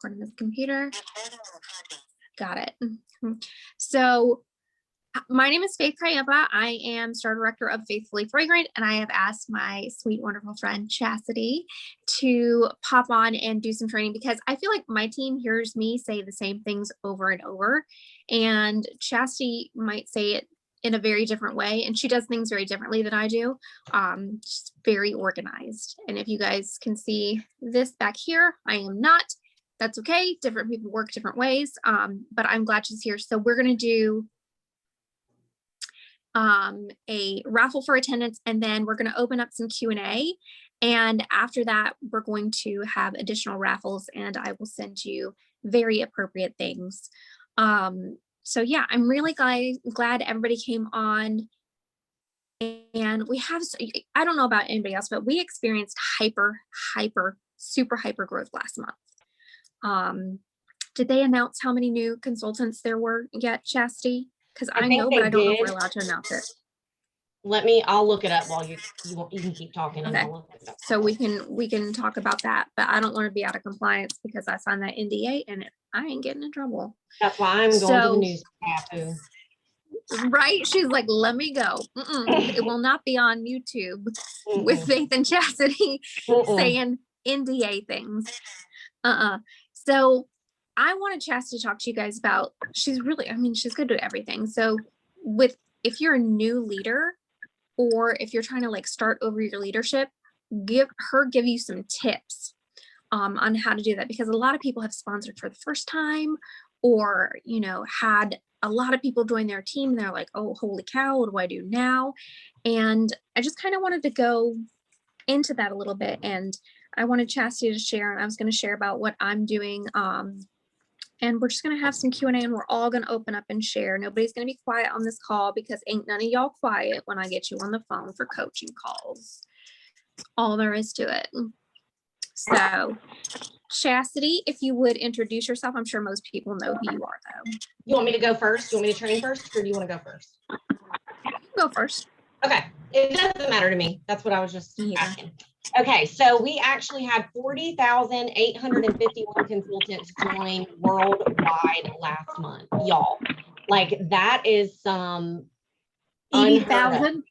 According to the computer. Got it. So my name is Faith Cayeba. I am Star Director of Faithfully Fragrant, and I have asked my sweet, wonderful friend Chasity to pop on and do some training because I feel like my team hears me say the same things over and over, and Chasity might say it in a very different way, and she does things very differently than I do. She's very organized, and if you guys can see this back here, I am not. That's okay. Different people work different ways, but I'm glad she's here. So we're going to do a raffle for attendance, and then we're going to open up some Q&A. And after that, we're going to have additional raffles, and I will send you very appropriate things. So yeah, I'm really glad everybody came on. And we have, I don't know about anybody else, but we experienced super hyper growth last month. Did they announce how many new consultants there were yet, Chastity? Because I know, but I don't know if we're allowed to announce it. I'll look it up while you can keep talking. Okay. And I'll look it up. So we can talk about that, but I don't want to be out of compliance because I signed that NDA and I ain't getting in trouble. That's why I'm going to the news. Right? She's like, let me go. It will not be on YouTube with Faith and Chastity saying NDA things. So I wanted Chastity to talk to you guys about, she's good at everything. So if you're a new leader, or if you're trying to like start over your leadership, give you some tips on how to do that, because a lot of people have sponsored for the first time, or had a lot of people join their team and they're like, oh, holy cow, what do I do now? And I just kind of wanted to go into that a little bit, and I wanted Chastity to share, and I was going to share about what I'm doing. And we're just going to have some Q&A, and we're all going to open up and share. Nobody's going to be quiet on this call because ain't none of y'all quiet when I get you on the phone for coaching calls. All there is to it. So Chastity, if you would introduce yourself. I'm sure most people know who you are, though. You want me to go first? Do you want me to train first, or do you want to go first? Go first. Okay. It doesn't matter to me. That's what I was just asking. Okay, so we actually had 40,851 consultants join worldwide last month, y'all. Like, that is some 80,000.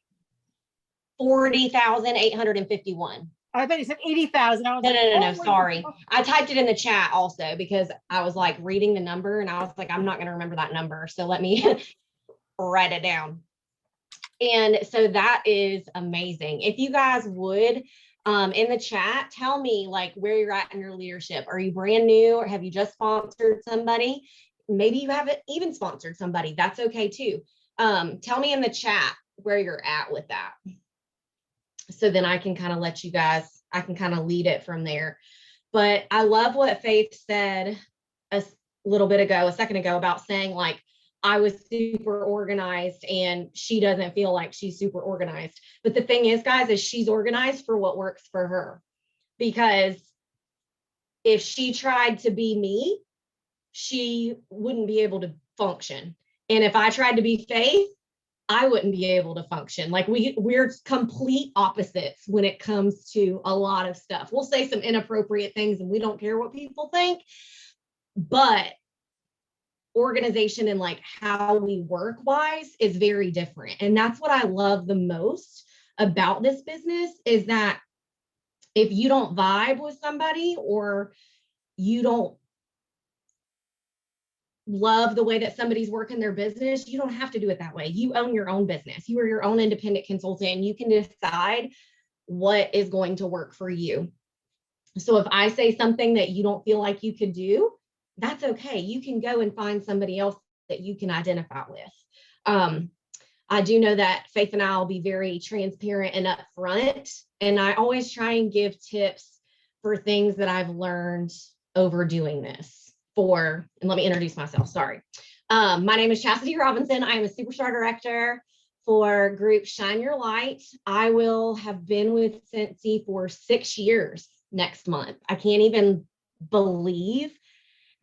40,851. I thought you said 80,000. No, sorry. I typed it in the chat also because I was like reading the number and I was like, I'm not going to remember that number. So let me write it down. And so that is amazing. If you guys would, in the chat, tell me like where you're at in your leadership. Are you brand new, or have you just sponsored somebody? Maybe you haven't even sponsored somebody. That's okay too. Tell me in the chat where you're at with that. So then I can kind of let you guys, I can kind of lead it from there. But I love what Faith said a second ago about saying like, I was super organized and she doesn't feel like she's super organized. But the thing is, guys, is she's organized for what works for her. Because if she tried to be me, she wouldn't be able to function. And if I tried to be Faith, I wouldn't be able to function. Like we're complete opposites when it comes to a lot of stuff. We'll say some inappropriate things and we don't care what people think, but organization and like how we work wise is very different. And that's what I love the most about this business, is that if you don't vibe with somebody, or you don't love the way that somebody's working their business, you don't have to do it that way. You own your own business. You are your own independent consultant, and you can decide what is going to work for you. So if I say something that you don't feel like you could do, that's okay. You can go and find somebody else that you can identify with. I do know that Faith and I will be very transparent and upfront, and I always try and give tips for things that I've learned over doing this. And let me introduce myself. Sorry. My name is Chasity Robinson. I am a Superstar Director for group Shine Your Light. I will have been with Scentsy for 6 years next month. I can't even believe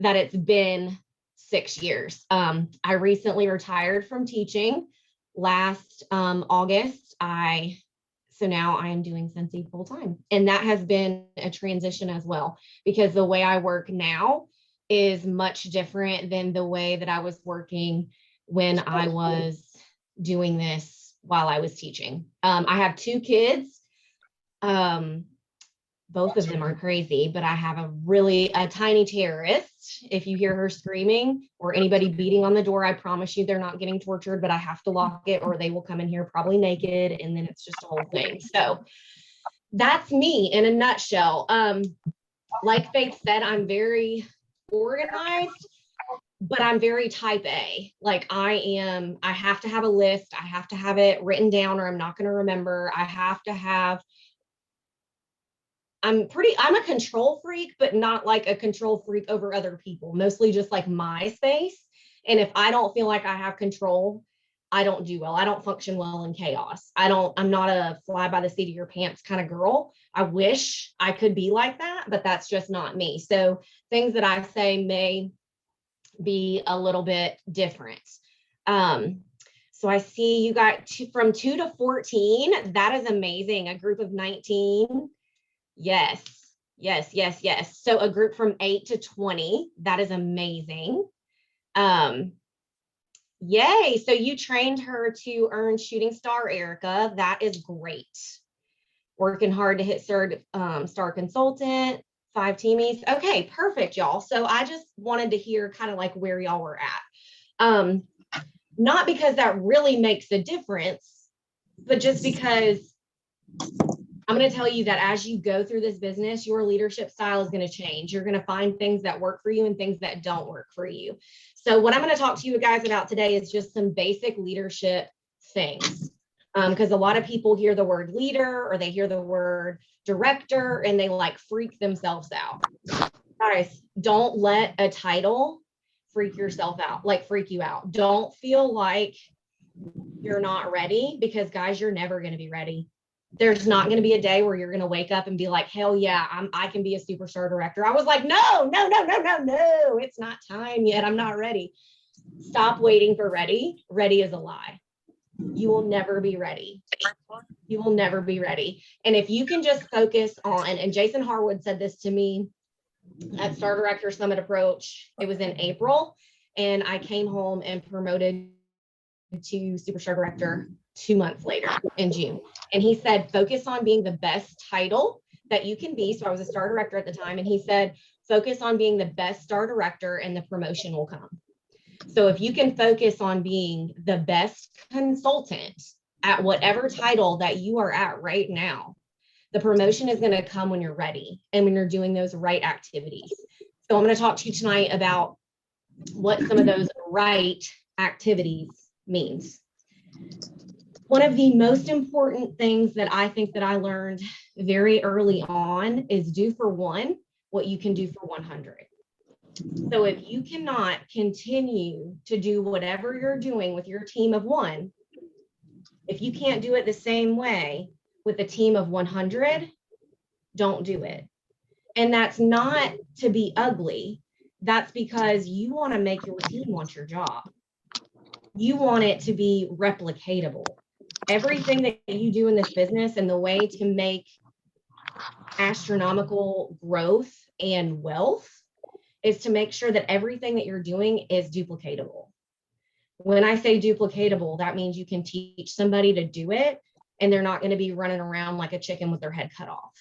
that it's been 6 years. I recently retired from teaching last August. So now I am doing Scentsy full time. And that has been a transition as well, because the way I work now is much different than the way that I was working when I was doing this while I was teaching. I have 2 kids. Both of them are crazy, but I have a tiny terrorist. If you hear her screaming or anybody beating on the door, I promise you they're not getting tortured, but I have to lock it or they will come in here probably naked, and then it's just a whole thing. So that's me in a nutshell. Like Faith said, I'm very organized, but I'm very type A. Like I have to have a list. I have to have it written down or I'm not going to remember. I'm a control freak, but not like a control freak over other people, mostly just like my space. And if I don't feel like I have control, I don't do well. I don't function well in chaos. I'm not a fly by the seat of your pants kind of girl. I wish I could be like that, but that's just not me. So things that I say may be a little bit different. So I see you got from 2 to 14. That is amazing. A group of 19. Yes. So a group from 8 to 20. That is amazing. Yay. So you trained her to earn shooting star, Erica. That is great. Working hard to hit star consultant, 5 teamies. Okay, perfect, y'all. So I just wanted to hear kind of like where y'all were at. Not because that really makes a difference, but just because I'm going to tell you that as you go through this business, your leadership style is going to change. You're going to find things that work for you and things that don't work for you. So what I'm going to talk to you guys about today is just some basic leadership things. Because a lot of people hear the word leader or they hear the word director and they like freak themselves out. Guys, don't let a title freak you out. Don't feel like you're not ready, because guys, you're never going to be ready. There's not going to be a day where you're going to wake up and be like, hell yeah, I can be a superstar director. I was like, no, it's not time yet. I'm not ready. Stop waiting for ready. Ready is a lie. You will never be ready. You will never be ready. And if you can just focus on, and Jason Harwood said this to me at Star Director Summit Approach, it was in April, and I came home and promoted to Superstar Director 2 months later in June. And he said, focus on being the best title that you can be. So I was a Star Director at the time. And he said, focus on being the best Star Director and the promotion will come. So if you can focus on being the best consultant at whatever title that you are at right now, the promotion is going to come when you're ready and when you're doing those right activities. So I'm going to talk to you tonight about what some of those right activities means. One of the most important things that I think that I learned very early on is do for one what you can do for 100. So if you cannot continue to do whatever you're doing with your team of 1, if you can't do it the same way with a team of 100, don't do it. And that's not to be ugly. That's because you want to make your team want your job. You want it to be replicatable. Everything that you do in this business and the way to make astronomical growth and wealth is to make sure that everything that you're doing is duplicatable. When I say duplicatable, that means you can teach somebody to do it and they're not going to be running around like a chicken with their head cut off.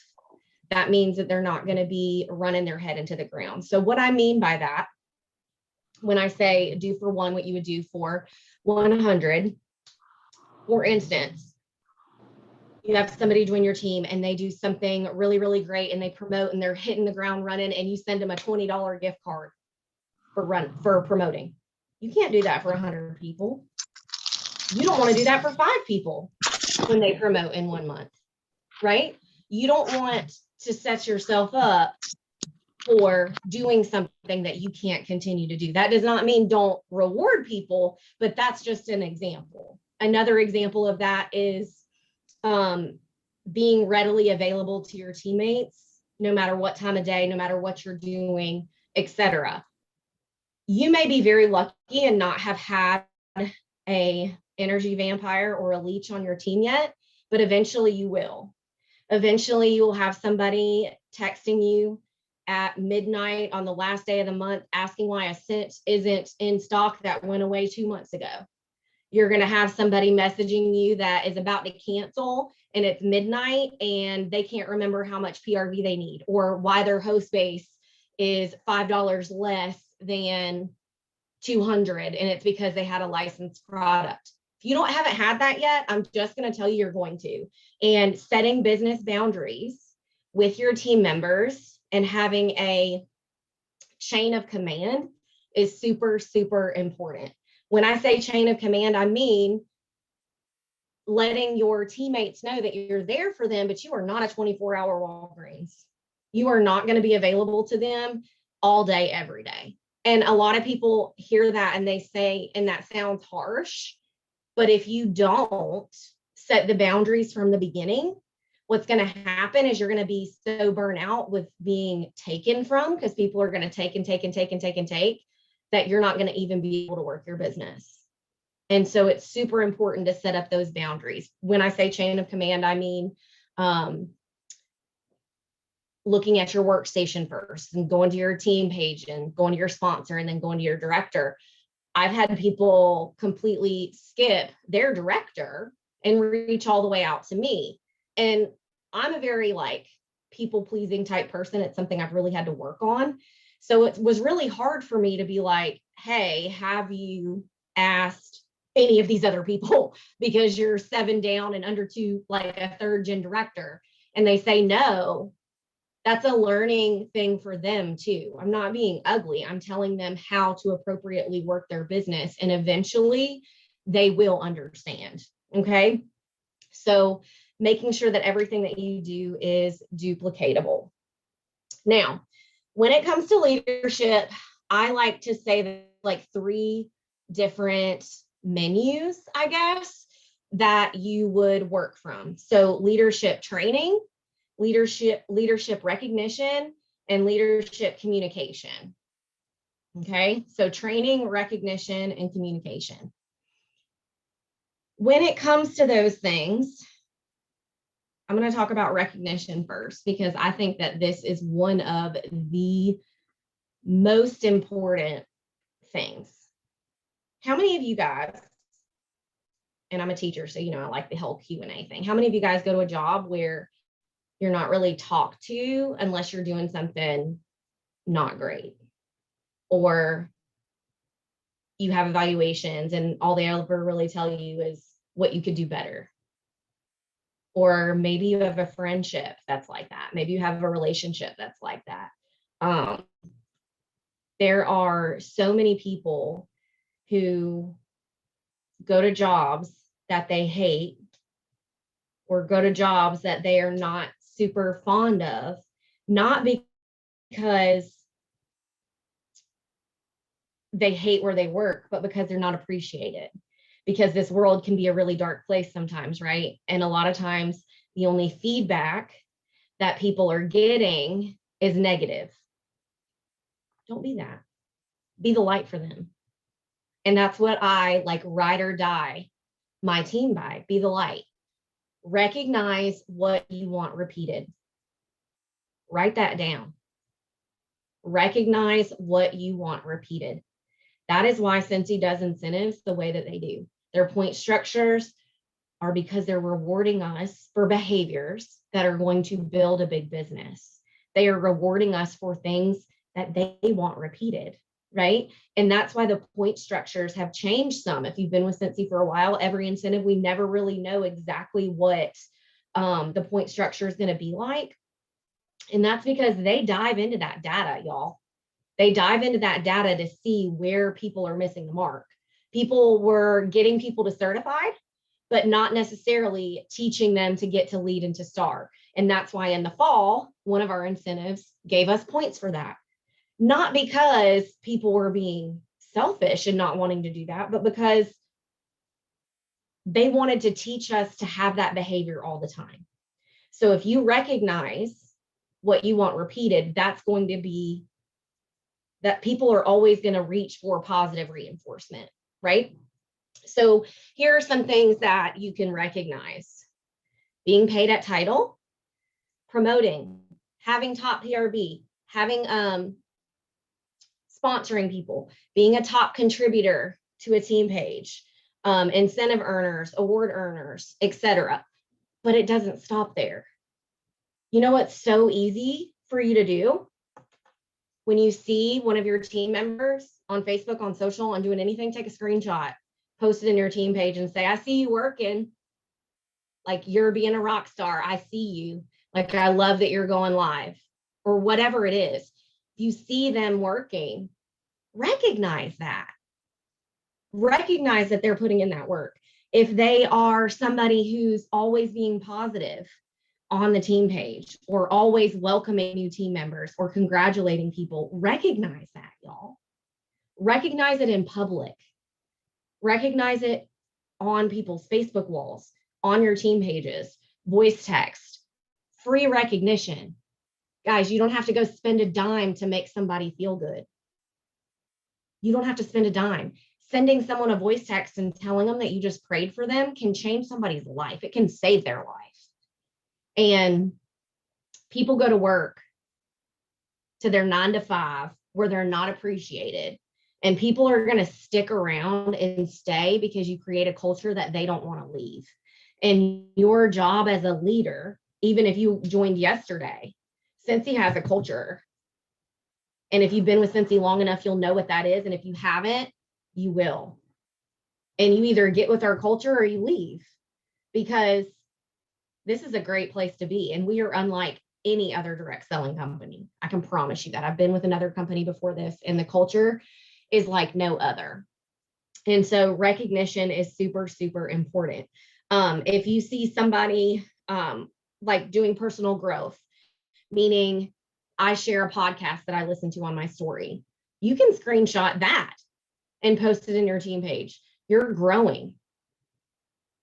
That means that they're not going to be running their head into the ground. So what I mean by that, when I say do for one what you would do for 100, for instance, you have somebody join your team and they do something really, really great and they promote and they're hitting the ground running, and you send them a $20 gift card for promoting. You can't do that for 100 people. You don't want to do that for 5 people when they promote in 1 month, right? You don't want to set yourself up for doing something that you can't continue to do. That does not mean don't reward people, but that's just an example. Another example of that is being readily available to your teammates, no matter what time of day, no matter what you're doing, etc. You may be very lucky and not have had a energy vampire or a leech on your team yet, but eventually you will. Eventually you will have somebody texting you at midnight on the last day of the month asking why a scent isn't in stock that went away 2 months ago. You're going to have somebody messaging you that is about to cancel and it's midnight and they can't remember how much PRV they need or why their host base is $5 less than 200, and it's because they had a licensed product. If you haven't had that yet, I'm just going to tell you you're going to. And setting business boundaries with your team members and having a chain of command is super, super important. When I say chain of command, I mean letting your teammates know that you're there for them, but you are not a 24-hour Walgreens. You are not going to be available to them all day, every day. And a lot of people hear that and they say, and that sounds harsh, but if you don't set the boundaries from the beginning, what's going to happen is you're going to be so burnt out with being taken from, because people are going to take and take and take and take and take, that you're not going to even be able to work your business. And so it's super important to set up those boundaries. When I say chain of command, I mean looking at your workstation first and going to your team page and going to your sponsor and then going to your director. I've had people completely skip their director and reach all the way out to me. And I'm a very people pleasing type person. It's something I've really had to work on. So it was really hard for me to be like, hey, have you asked any of these other people, because you're 7 down and under to a 3rd gen director? And they say no. That's a learning thing for them too. I'm not being ugly. I'm telling them how to appropriately work their business, and eventually they will understand. Okay. So making sure that everything that you do is duplicatable. Now, when it comes to leadership, I like to say that 3 different menus, I guess, that you would work from. So leadership training, leadership recognition, and leadership communication. Okay, so training, recognition, and communication. When it comes to those things, I'm going to talk about recognition first, because I think that this is one of the most important things. How many of you guys, and I'm a teacher, so I like the whole Q&A thing. How many of you guys go to a job where you're not really talked to unless you're doing something not great, or you have evaluations and all they ever really tell you is what you could do better? Or maybe you have a friendship that's like that. Maybe you have a relationship that's like that. There are so many people who go to jobs that they hate, or go to jobs that they are not super fond of, not because they hate where they work, but because they're not appreciated. Because this world can be a really dark place sometimes, right? And a lot of times the only feedback that people are getting is negative. Don't be that. Be the light for them. And that's what I ride or die my team by. Be the light. Recognize what you want repeated. Write that down. Recognize what you want repeated. That is why Scentsy does incentives the way that they do. Their point structures are because they're rewarding us for behaviors that are going to build a big business. They are rewarding us for things that they want repeated, right? And that's why the point structures have changed some. If you've been with Scentsy for a while, every incentive, we never really know exactly what the point structure is going to be like. And that's because they dive into that data, y'all. They dive into that data to see where people are missing the mark. People were getting people to certified, but not necessarily teaching them to get to lead and to star. And that's why in the fall, one of our incentives gave us points for that. Not because people were being selfish and not wanting to do that, but because they wanted to teach us to have that behavior all the time. So if you recognize what you want repeated, that's going to be that people are always going to reach for positive reinforcement, right? So here are some things that you can recognize: being paid at title, promoting, having top PRB, having sponsoring people, being a top contributor to a team page, incentive earners, award earners, etc. But it doesn't stop there. You know what's so easy for you to do? When you see one of your team members on Facebook, on social, on doing anything, take a screenshot, post it in your team page and say, I see you working. Like, you're being a rock star. I see you. Like, I love that you're going live, or whatever it is. If you see them working, recognize that. Recognize that they're putting in that work. If they are somebody who's always being positive on the team page, or always welcoming new team members, or congratulating people, recognize that, y'all. Recognize it in public. Recognize it on people's Facebook walls, on your team pages, voice text, free recognition. Guys, you don't have to go spend a dime to make somebody feel good. You don't have to spend a dime. Sending someone a voice text and telling them that you just prayed for them can change somebody's life. It can save their life. And people go to work to their 9 to 5 where they're not appreciated. And people are going to stick around and stay because you create a culture that they don't want to leave. And your job as a leader, even if you joined yesterday, Cincy has a culture. And if you've been with Cincy long enough, you'll know what that is. And if you haven't, you will. And you either get with our culture or you leave, because this is a great place to be. And we are unlike any other direct selling company. I can promise you that. I've been with another company before this, and the culture is like no other. And so recognition is super, super important. If you see somebody like doing personal growth, meaning I share a podcast that I listen to on my story, you can screenshot that and post it in your team page. You're growing.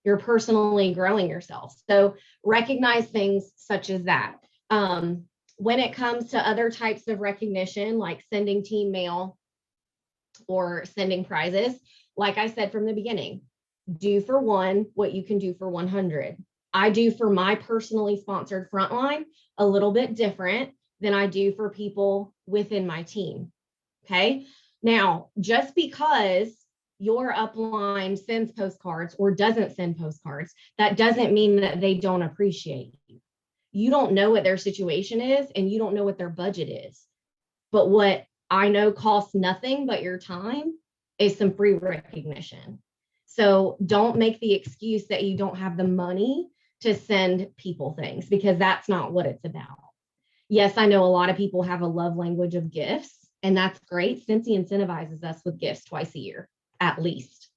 You're personally growing yourself. So recognize things such as that. When it comes to other types of recognition, like sending team mail or sending prizes, like I said from the beginning, do for one what you can do for 100. I do for my personally sponsored frontline a little bit different than I do for people within my team. Okay. Now, just because your upline sends postcards or doesn't send postcards, that doesn't mean that they don't appreciate you. You don't know what their situation is, and you don't know what their budget is. But what I know costs nothing but your time is some free recognition. So don't make the excuse that you don't have the money to send people things, because that's not what it's about. Yes, I know a lot of people have a love language of gifts, and that's great. Cincy incentivizes us with gifts twice a year, at least,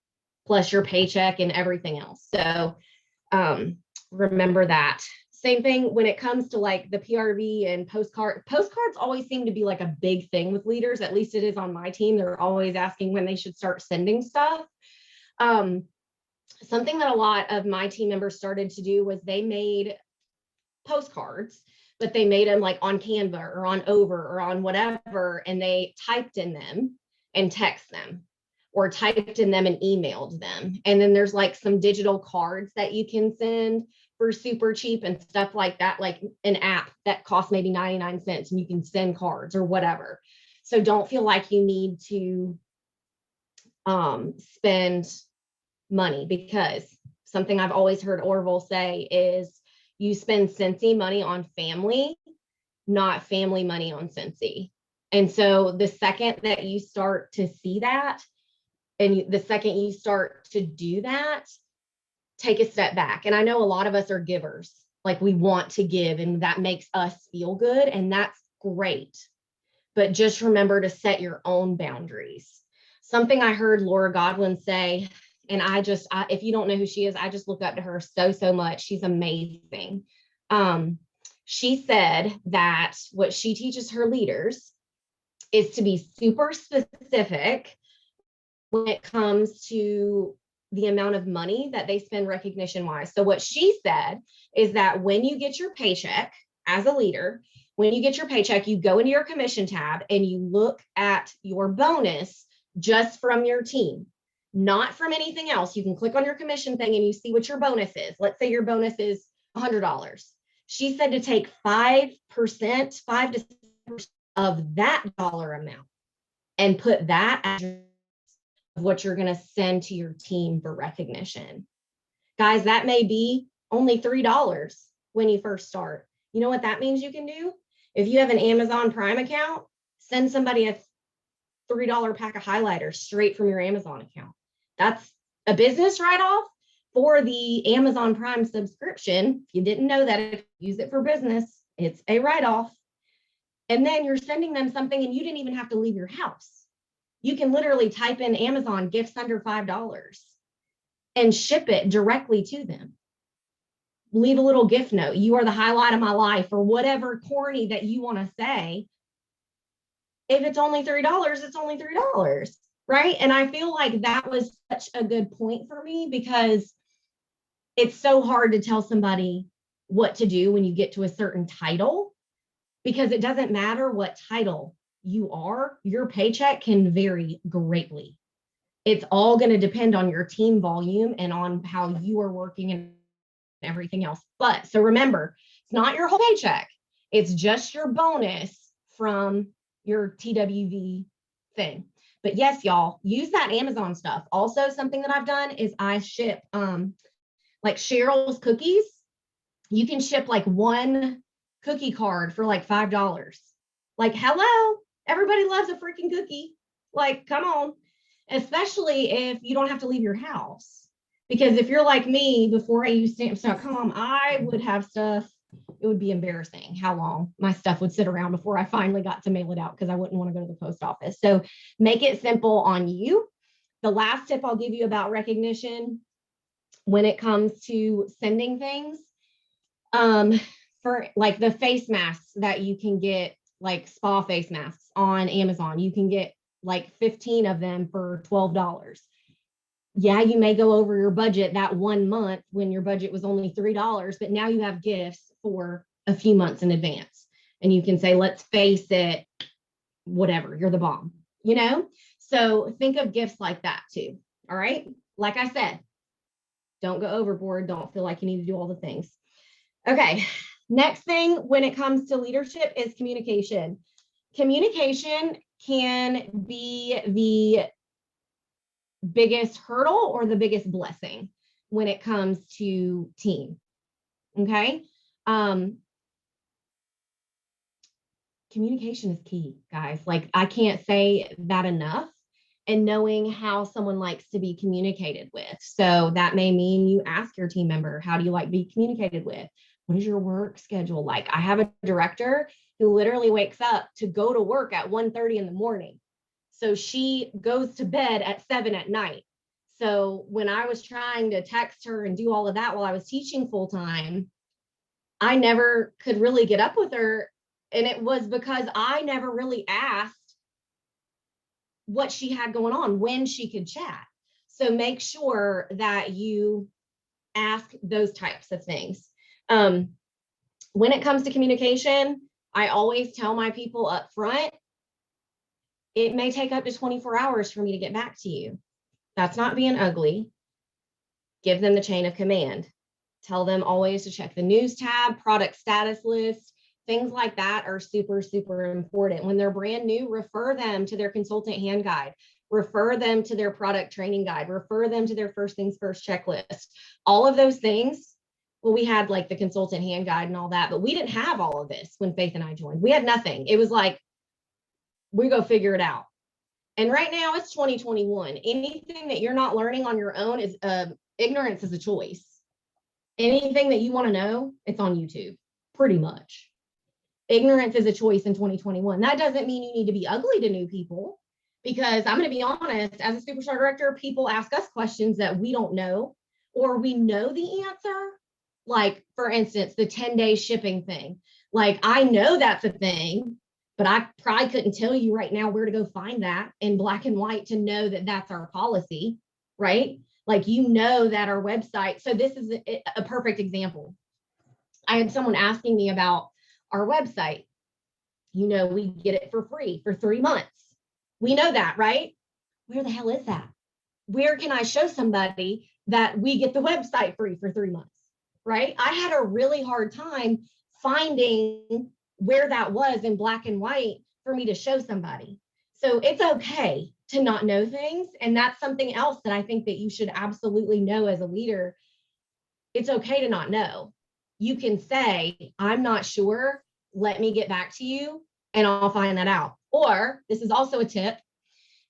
plus your paycheck and everything else. So remember that. Same thing when it comes to like the PRV and postcards always seem to be like a big thing with leaders. At least it is on my team. They're always asking when they should start sending stuff. Something that a lot of my team members started to do was they made postcards, but they made them like on Canva or on Over or on whatever, and they typed in them and text them, or typed in them and emailed them. And then there's like some digital cards that you can send for super cheap and stuff like that, like an app that costs maybe 99 cents and you can send cards or whatever. So don't feel like you need to spend money, because something I've always heard Orville say is you spend Cincy money on family, not family money on Cincy. And so the second that you start to see that, and the second you start to do that, take a step back. And I know a lot of us are givers, like we want to give, and that makes us feel good, and that's great. But just remember to set your own boundaries. Something I heard Laura Godwin say, and if you don't know who she is, I just look up to her so much. She's amazing. She said that what she teaches her leaders is to be super specific when it comes to the amount of money that they spend recognition wise. So what she said is that when you get your paycheck as a leader, when you get your paycheck, you go into your commission tab and you look at your bonus just from your team, not from anything else. You can click on your commission thing and you see what your bonus is. Let's say your bonus is $100. She said to take 5%, 5 to 6% of that dollar amount and put that as what you're going to send to your team for recognition. Guys, that may be only $3 when you first start. You know what that means you can do? If you have an Amazon Prime account, send somebody a $3 pack of highlighters straight from your Amazon account. That's a business write-off for the Amazon Prime subscription. If you didn't know that, if you use it for business, it's a write-off. And then you're sending them something and you didn't even have to leave your house. You can literally type in Amazon gifts under $5 and ship it directly to them. Leave a little gift note. You are the highlight of my life, or whatever corny that you want to say. If it's only $3, it's only $3, right? And I feel like that was such a good point for me, because it's so hard to tell somebody what to do when you get to a certain title, because it doesn't matter what title you are, your paycheck can vary greatly. It's all going to depend on your team volume and on how you are working and everything else. But so remember, it's not your whole paycheck. It's just your bonus from your TWV thing. But yes, y'all, use that Amazon stuff. Also, something that I've done is I ship like Cheryl's cookies. You can ship like one cookie card for like $5. Like, hello, everybody loves a freaking cookie. Like, come on. Especially if you don't have to leave your house. Because if you're like me, before I used stamps.com, I would have stuff. It would be embarrassing how long my stuff would sit around before I finally got to mail it out, because I wouldn't want to go to the post office. So make it simple on you. The last tip I'll give you about recognition when it comes to sending things, for like the face masks that you can get, like spa face masks on Amazon, you can get like 15 of them for $12. Yeah, you may go over your budget that 1 month when your budget was only $3, but now you have gifts for a few months in advance. And you can say, let's face it, whatever, you're the bomb, you know? So think of gifts like that too. All right. Like I said, don't go overboard. Don't feel like you need to do all the things. Okay. Next thing when it comes to leadership is communication. Communication can be the biggest hurdle or the biggest blessing when it comes to team. Okay. Communication is key, guys. Like, I can't say that enough. And knowing how someone likes to be communicated with. So that may mean you ask your team member, how do you like to be communicated with? What is your work schedule like? I have a director who literally wakes up to go to work at 1:30 in the morning. So she goes to bed at 7 at night. So when I was trying to text her and do all of that while I was teaching full time, I never could really get up with her. And it was because I never really asked what she had going on, when she could chat. So make sure that you ask those types of things. When it comes to communication, I always tell my people up front, it may take up to 24 hours for me to get back to you. That's not being ugly. Give them the chain of command. Tell them always to check the news tab, product status list. Things like that are super, super important. When they're brand new, refer them to their consultant hand guide, refer them to their product training guide, refer them to their first things first checklist. All of those things. Well, we had like the consultant hand guide and all that, but we didn't have all of this when Faith and I joined. We had nothing. It was like, we go figure it out. And right now it's 2021. Anything that you're not learning on your own is ignorance is a choice. Anything that you want to know, it's on YouTube, pretty much. Ignorance is a choice in 2021. That doesn't mean you need to be ugly to new people, because I'm going to be honest, as a superstar director, people ask us questions that we don't know, or we know the answer. Like, for instance, the 10-day shipping thing. Like, I know that's a thing, but I probably couldn't tell you right now where to go find that in black and white to know that that's our policy, right? Like, you know that our website. So this is a perfect example. I had someone asking me about our website. You know, we get it for free for 3 months. We know that, right? Where the hell is that? Where can I show somebody that we get the website free for 3 months, right? I had a really hard time finding where that was in black and white for me to show somebody. So it's okay to not know things. And that's something else that I think that you should absolutely know as a leader. It's okay to not know. You can say, I'm not sure, let me get back to you and I'll find that out. Or this is also a tip.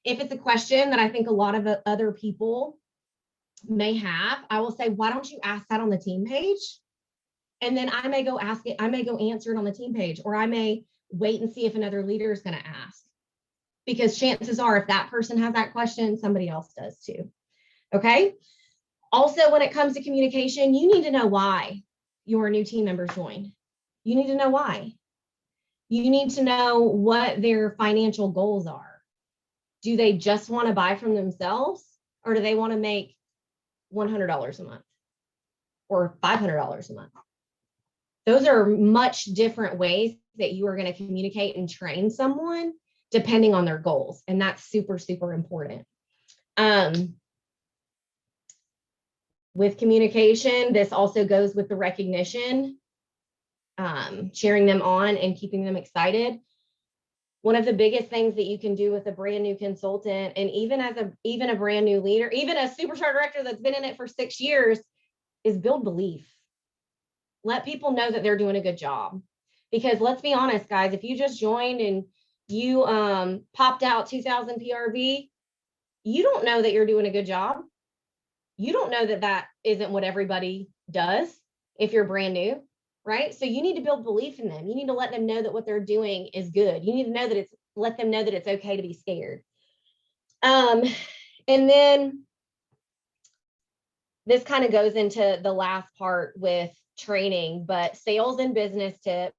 If it's a question that I think a lot of other people may have, I will say, why don't you ask that on the team page? And then I may go ask it, I may go answer it on the team page, or I may wait and see if another leader is going to ask. Because chances are, if that person has that question, somebody else does too. Okay. Also, when it comes to communication, you need to know why your new team members joined. You need to know why. You need to know what their financial goals are. Do they just want to buy from themselves, or do they want to make $100 a month or $500 a month? Those are much different ways that you are going to communicate and train someone depending on their goals. And that's super, super important. With communication, this also goes with the recognition, cheering them on and keeping them excited. One of the biggest things that you can do with a brand new consultant, and even a brand new leader, even a superstar director that's been in it for 6 years, is build belief. Let people know that they're doing a good job. Because let's be honest, guys, if you just joined and you popped out 2,000 PRV, you don't know that you're doing a good job. You don't know that that isn't what everybody does if you're brand new, right? So you need to build belief in them. You need to let them know that what they're doing is good. You need to know that let them know that it's okay to be scared. And then this kind of goes into the last part with training, but sales and business tips,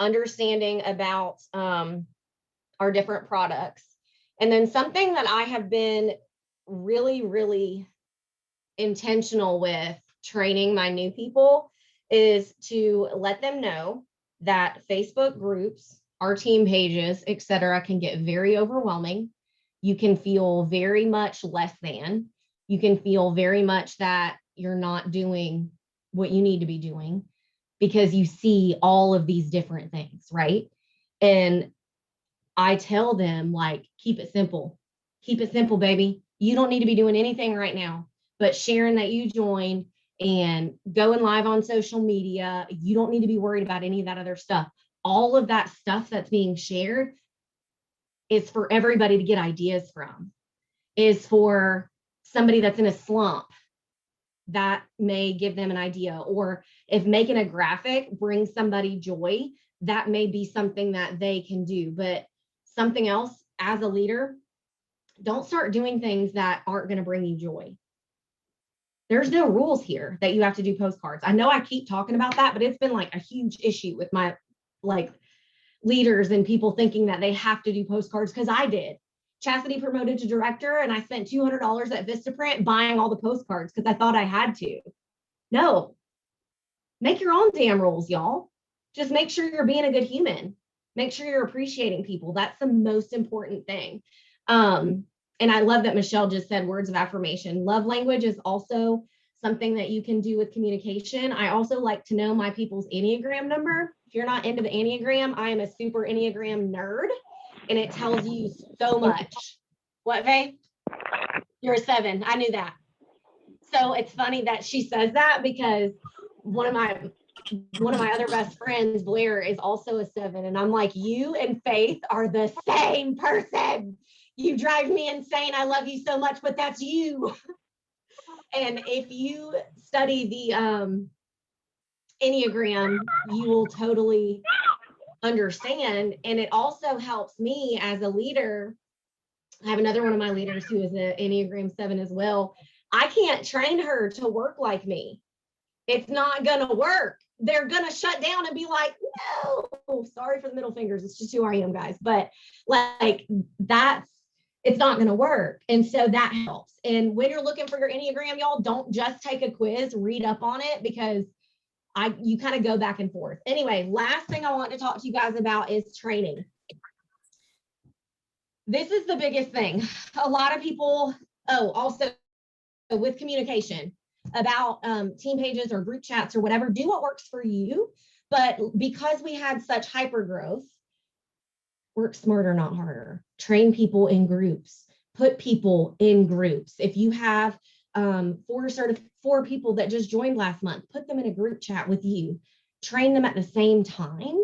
understanding about our different products. And then something that I have been really, really intentional with training my new people is to let them know that Facebook groups, our team pages, etc., can get very overwhelming. You can feel very much less than. You can feel very much that you're not doing what you need to be doing because you see all of these different things, right? And I tell them, like, keep it simple. Keep it simple, baby. You don't need to be doing anything right now, but sharing that you joined and going live on social media. You don't need to be worried about any of that other stuff. All of that stuff that's being shared is for everybody to get ideas from, is for somebody that's in a slump that may give them an idea, or if making a graphic brings somebody joy, that may be something that they can do. But something else, as a leader, don't start doing things that aren't going to bring you joy. There's no rules here that you have to do postcards. I know I keep talking about that, but it's been like a huge issue with my leaders and people thinking that they have to do postcards, because I did. Chasity promoted to director and I spent $200 at Vistaprint buying all the postcards because I thought I had to. No, make your own damn rules, y'all. Just make sure you're being a good human. Make sure you're appreciating people. That's the most important thing. And I love that Michelle just said words of affirmation. Love language is also something that you can do with communication. I also like to know my people's Enneagram number. If you're not into the Enneagram, I am a super Enneagram nerd, and it tells you so much. What, Faye? You're a 7. I knew that. So it's funny that she says that, because one of my other best friends, Blair, is also a 7. And I'm like, you and Faith are the same person. You drive me insane. I love you so much, but that's you. And if you study the Enneagram, you will totally understand. And it also helps me as a leader. I have another one of my leaders who is an Enneagram 7 as well. I can't train her to work like me. It's not going to work. They're going to shut down and be like, no, sorry for the middle fingers. It's just who I am, guys. But like, it's not going to work. And so that helps. And when you're looking for your Enneagram, y'all, don't just take a quiz, read up on it, because you kind of go back and forth. Anyway, last thing I want to talk to you guys about is training. This is the biggest thing. A lot of people, also with communication about team pages or group chats or whatever, do what works for you. But because we had such hyper growth, work smarter, not harder. Train people in groups, put people in groups. If you have 4 people that just joined last month, put them in a group chat with you, train them at the same time.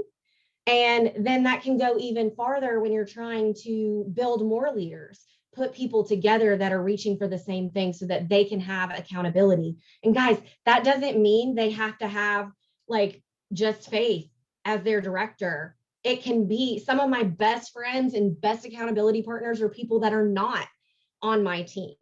And then that can go even farther when you're trying to build more leaders, put people together that are reaching for the same thing so that they can have accountability. And guys, that doesn't mean they have to have like just Faith as their director. It can be some of my best friends and best accountability partners are people that are not on my team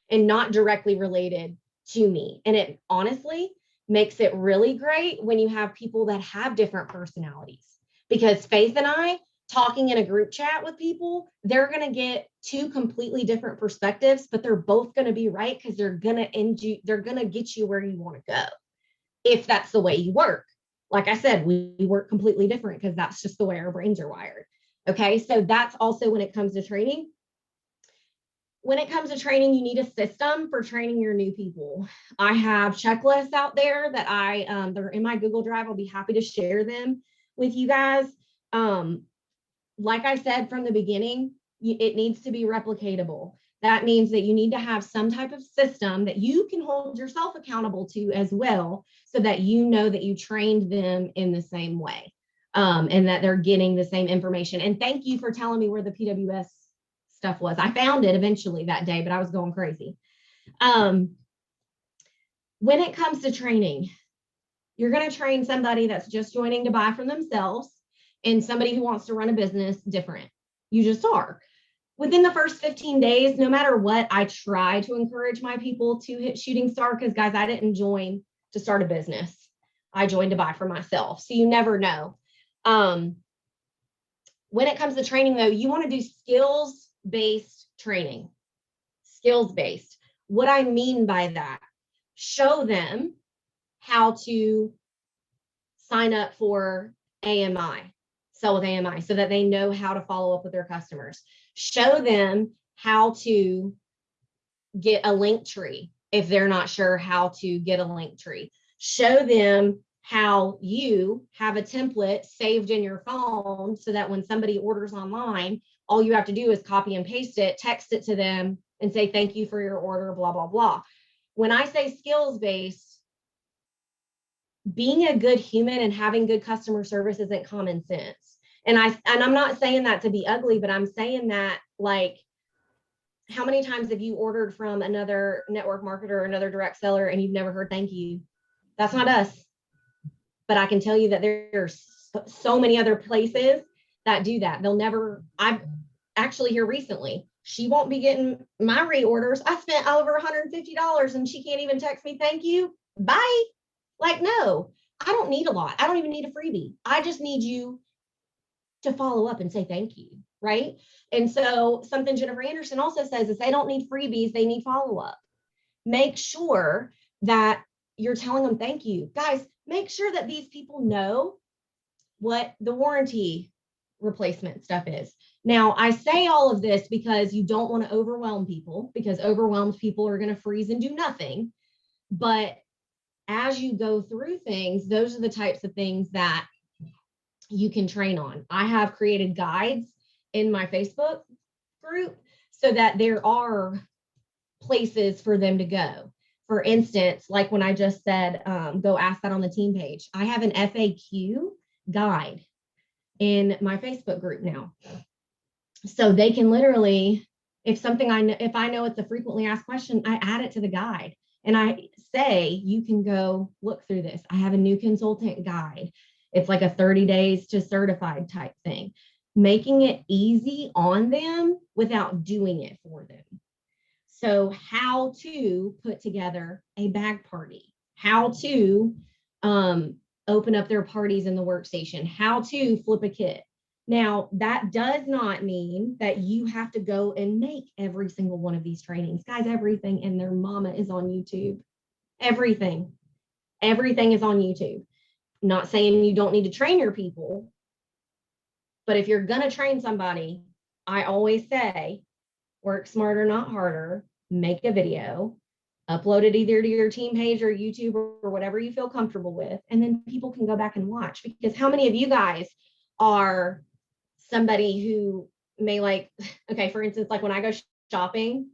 and not directly related to me. And it honestly makes it really great when you have people that have different personalities, because Faith and I talking in a group chat with people, they're going to get 2 completely different perspectives, but they're both going to be right because they're going to get you where you want to go. If that's the way you work. Like I said, we work completely different because that's just the way our brains are wired. Okay. So that's also when it comes to training. When it comes to training, you need a system for training your new people. I have checklists out there that they're in my Google Drive. I'll be happy to share them with you guys. Like I said from the beginning, it needs to be replicatable. That means that you need to have some type of system that you can hold yourself accountable to as well, so that you know that you trained them in the same way, and that they're getting the same information. And thank you for telling me where the PWS stuff was. I found it eventually that day, but I was going crazy. When it comes to training, you're going to train somebody that's just joining to buy from themselves and somebody who wants to run a business different. You just are. Within the first 15 days, no matter what, I try to encourage my people to hit shooting star, because guys, I didn't join to start a business. I joined to buy for myself. So you never know. When it comes to training though, you want to do skills-based training. Skills-based. What I mean by that, show them how to sign up for AMI, sell with AMI, so that they know how to follow up with their customers. Show them how to get a link tree if they're not sure how to get a link tree. Show them how you have a template saved in your phone so that when somebody orders online, all you have to do is copy and paste it, text it to them and say, thank you for your order, blah, blah, blah. When I say skills-based, being a good human and having good customer service isn't common sense. And I'm not saying that to be ugly, but I'm saying that, like, how many times have you ordered from another network marketer or another direct seller and you've never heard thank you? That's not us. But I can tell you that there's so many other places that do that. I've actually here recently, she won't be getting my reorders. I spent over $150 and she can't even text me thank you. Bye. Like, no, I don't need a lot. I don't even need a freebie. I just need you to follow up and say thank you, right? And so something Jennifer Anderson also says is they don't need freebies, they need follow-up. Make sure that you're telling them thank you. Guys, make sure that these people know what the warranty replacement stuff is. Now, I say all of this because you don't want to overwhelm people, because overwhelmed people are going to freeze and do nothing. But as you go through things, those are the types of things that you can train on. I have created guides in my Facebook group so that there are places for them to go. For instance, like when I just said, go ask that on the team page. I have an FAQ guide in my Facebook group now. So they can literally, if I know it's a frequently asked question, I add it to the guide. And I say, you can go look through this. I have a new consultant guide. It's like a 30 days to certified type thing, making it easy on them without doing it for them. So how to put together a bag party, how to open up their parties in the workstation, how to flip a kit. Now, that does not mean that you have to go and make every single one of these trainings. Guys, everything and their mama is on YouTube. Everything is on YouTube. Not saying you don't need to train your people, but if you're going to train somebody, I always say, work smarter, not harder. Make a video, upload it either to your team page or YouTube or whatever you feel comfortable with, and then people can go back and watch. Because how many of you guys are somebody who may like, okay, for instance, like when I go shopping,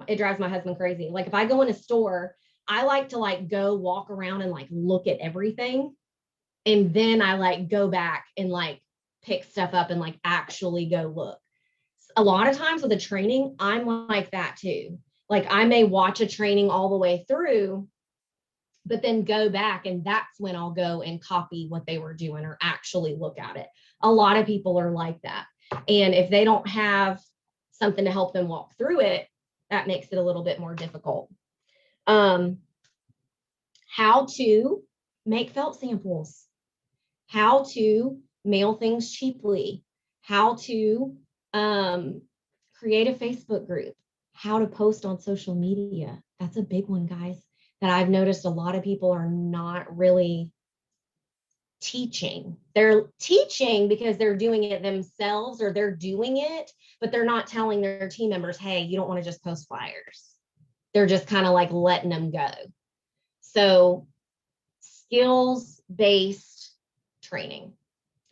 it drives my husband crazy. Like if I go in a store, I like to like go walk around and like look at everything. And then I like go back and like pick stuff up and like actually go look. A lot of times with a training, I'm like that too. Like I may watch a training all the way through, but then go back and that's when I'll go and copy what they were doing or actually look at it. A lot of people are like that. And if they don't have something to help them walk through it, that makes it a little bit more difficult. How to make felt samples, how to mail things cheaply, how to create a Facebook group, how to post on social media. That's a big one, guys, that I've noticed a lot of people are not really teaching. They're teaching because they're doing it themselves or they're doing it, but they're not telling their team members, hey, you don't want to just post flyers. They're just kind of like letting them go. So skills-based training,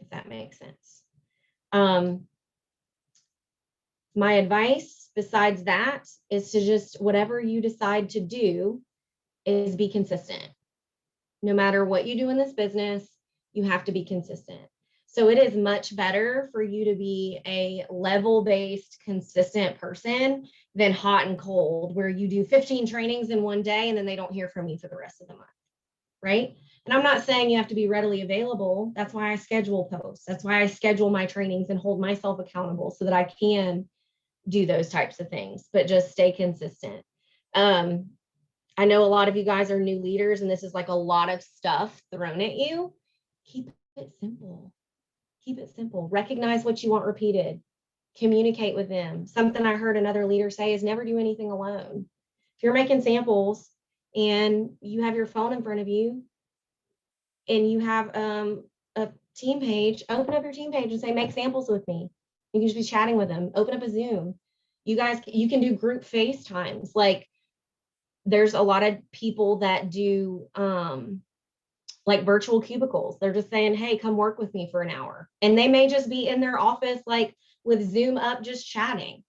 if that makes sense. My advice besides that is to just, whatever you decide to do, is be consistent. No matter what you do in this business, you have to be consistent. So it is much better for you to be a level-based, consistent person than hot and cold, where you do 15 trainings in one day and then they don't hear from you for the rest of the month, right? And I'm not saying you have to be readily available. That's why I schedule posts. That's why I schedule my trainings and hold myself accountable so that I can do those types of things, but just stay consistent. I know a lot of you guys are new leaders and this is like a lot of stuff thrown at you. Keep it simple. Keep it simple. Recognize what you want repeated. Communicate with them. Something I heard another leader say is never do anything alone. If you're making samples and you have your phone in front of you and you have a team page, open up your team page and say, make samples with me. You can just be chatting with them. Open up a Zoom. You guys, you can do group FaceTimes. Like there's a lot of people that do like virtual cubicles. They're just saying, hey, come work with me for an hour. And they may just be in their office, like with Zoom up, just chatting.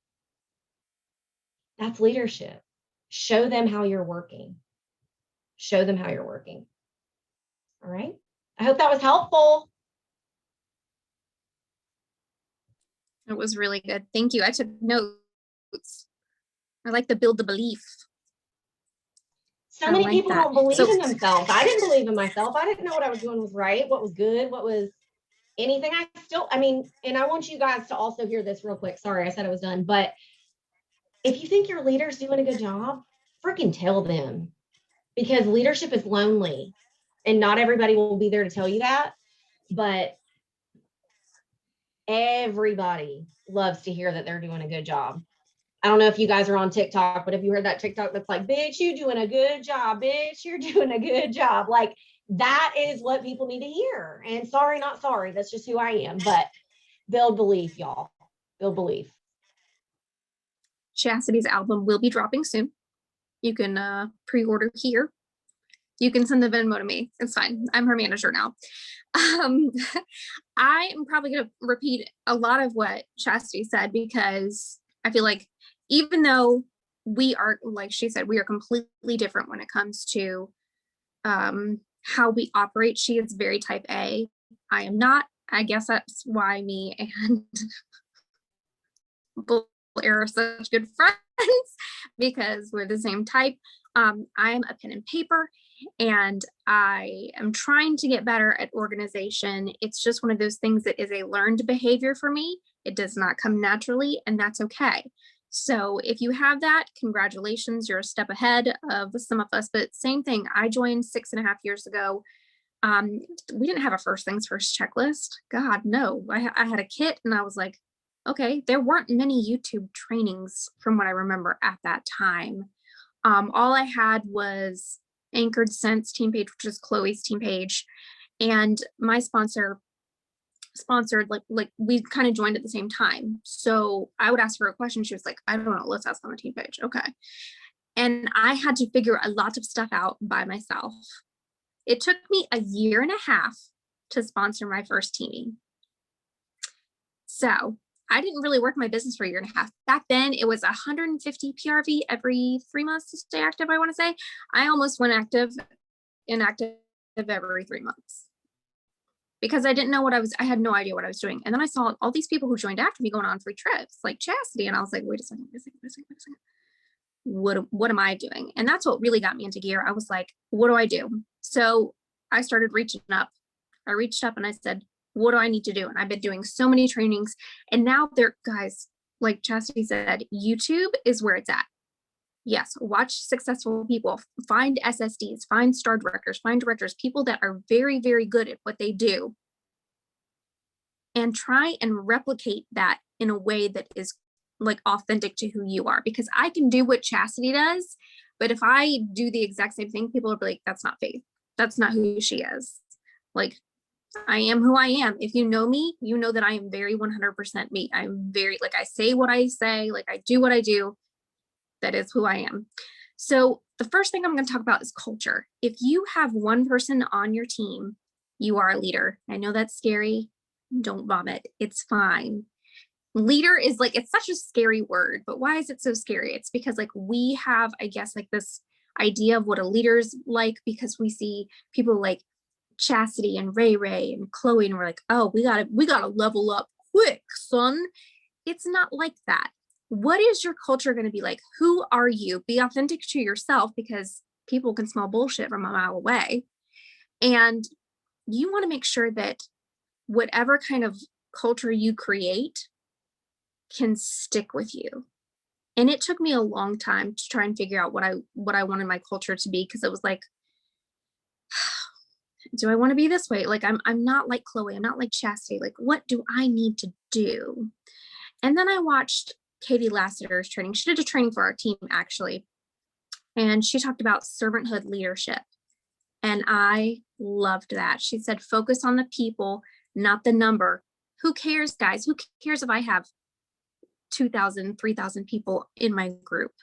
That's leadership. Show them how you're working. Show them how you're working. All right. I hope that was helpful. It was really good. Thank you. I took notes. I like to build the belief. So many like people that. don't believe in themselves. I didn't believe in myself. I didn't know what I was doing was right, what was good, what was anything. I mean, and I want you guys to also hear this real quick. Sorry, I said I was done. But if you think your leader's doing a good job, freaking tell them. Because leadership is lonely. And not everybody will be there to tell you that. But everybody loves to hear that they're doing a good job. I don't know if you guys are on TikTok, but if you heard that TikTok that's like, bitch, you doing a good job, bitch, you're doing a good job. Like that is what people need to hear. And sorry, not sorry. That's just who I am. But build belief, y'all. Build belief. Chastity's album will be dropping soon. You can pre-order here. You can send the Venmo to me. It's fine. I'm her manager now. I am probably going to repeat a lot of what Chastity said because I feel like even though we are, like she said, we are completely different when it comes to how we operate. She is very type A. I am not. I guess that's why me and Blair are such good friends because we're the same type. I'm a pen and paper and I am trying to get better at organization. It's just one of those things that is a learned behavior for me. It does not come naturally and that's okay. So if you have that, congratulations, you're a step ahead of some of us, but same thing. I joined 6.5 years ago. We didn't have a first things first checklist. God, no, I had a kit and I was like, okay, there weren't many YouTube trainings from what I remember at that time. All I had was Anchored Sense team page, which is Chloe's team page. And my sponsor sponsored, like we kind of joined at the same time. So I would ask her a question. She was like, I don't know, let's ask on the team page. Okay. And I had to figure a lot of stuff out by myself. It took me 1.5 years to sponsor my first teaming. So I didn't really work my business for a year and a half. Back then it was 150 PRV every 3 months to stay active. I want to say I almost went inactive every 3 months because I didn't know I had no idea what I was doing. And then I saw all these people who joined after me going on free trips like Chasity. And I was like, wait a second. What am I doing? And that's what really got me into gear. I was like, what do I do? So I started reaching up. I reached up and I said, what do I need to do? And I've been doing so many trainings. And now guys, like Chasity said, YouTube is where it's at. Yes, watch successful people, find SSDs, find star directors, find directors, people that are very, very good at what they do. And try and replicate that in a way that is like authentic to who you are. Because I can do what Chasity does, but if I do the exact same thing, people will be like, that's not Faith. That's not who she is. Like, I am who I am. If you know me, you know that I am very 100% me. I'm very, like, I say what I say, like I do what I do. That is who I am. So the first thing I'm going to talk about is culture. If you have one person on your team, you are a leader. I know that's scary. Don't vomit. It's fine. Leader is like, it's such a scary word, but why is it so scary? It's because like we have, I guess, like this idea of what a leader's like, because we see people like Chasity and Ray and Chloe, and we're like, oh, we gotta level up quick, son. It's not like that. What is your culture going to be like? Who are you? Be authentic to yourself, because people can smell bullshit from a mile away. And you want to make sure that whatever kind of culture you create can stick with you. And it took me a long time to try and figure out what I wanted my culture to be, because it was like, do I want to be this way? Like, I'm not like Chloe. I'm not like Chasity. Like, what do I need to do? And then I watched Katie Lassiter's training. She did a training for our team, actually. And she talked about servanthood leadership. And I loved that. She said, focus on the people, not the number. Who cares, guys? Who cares if I have 2,000, 3,000 people in my group?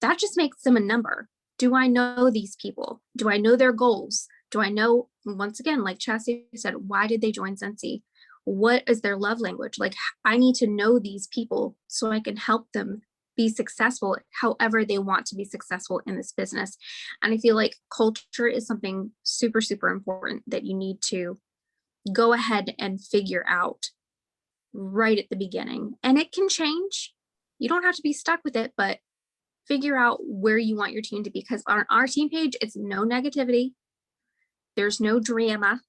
That just makes them a number. Do I know these people? Do I know their goals? Do I know, once again, like Chasity said, why did they join Scentsy? What is their love language? Like, I need to know these people so I can help them be successful however they want to be successful in this business. And I feel like culture is something super, super important that you need to go ahead and figure out right at the beginning. And it can change. You don't have to be stuck with it, but figure out where you want your team to be. Because on our team page, it's no negativity. There's no drama.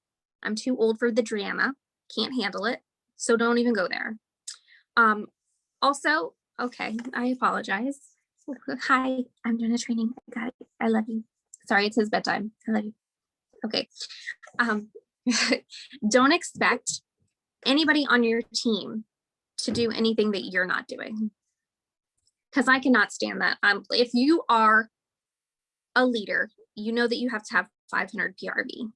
I'm too old for the drama. Can't handle it. So don't even go there. Also, okay, I apologize. Hi, I'm doing a training. I got it. I love you. Sorry, it's his bedtime. I love you. Okay. Don't expect anybody on your team to do anything that you're not doing, because I cannot stand that. If you are a leader, you know that you have to have 500 PRV.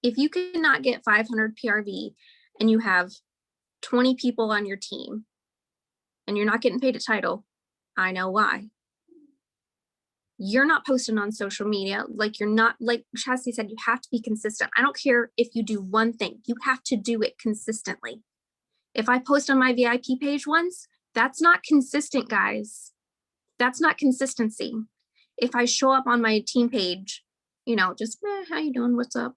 If you cannot get 500 PRV and you have 20 people on your team and you're not getting paid a title, I know why. You're not posting on social media. Like, you're not, like Chasity said, you have to be consistent. I don't care if you do one thing, you have to do it consistently. If I post on my VIP page once, that's not consistent, guys. That's not consistency. If I show up on my team page, just how you doing? What's up?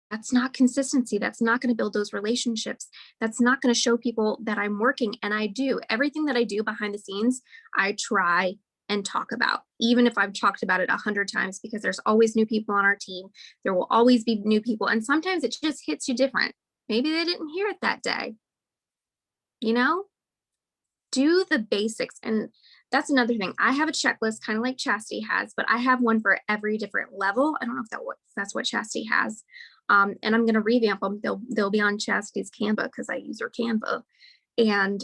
That's not consistency. That's not going to build those relationships. That's not going to show people that I'm working. And I do everything that I do behind the scenes. I try and talk about, even if I've talked about it 100 times, because there's always new people on our team. There will always be new people. And sometimes it just hits you different. Maybe they didn't hear it that day. Do the basics. And that's another thing. I have a checklist, kind of like Chasity has, but I have one for every different level. I don't know if that's what Chasity has. And I'm going to revamp them. They'll be on Chastity's Canva, because I use her Canva, and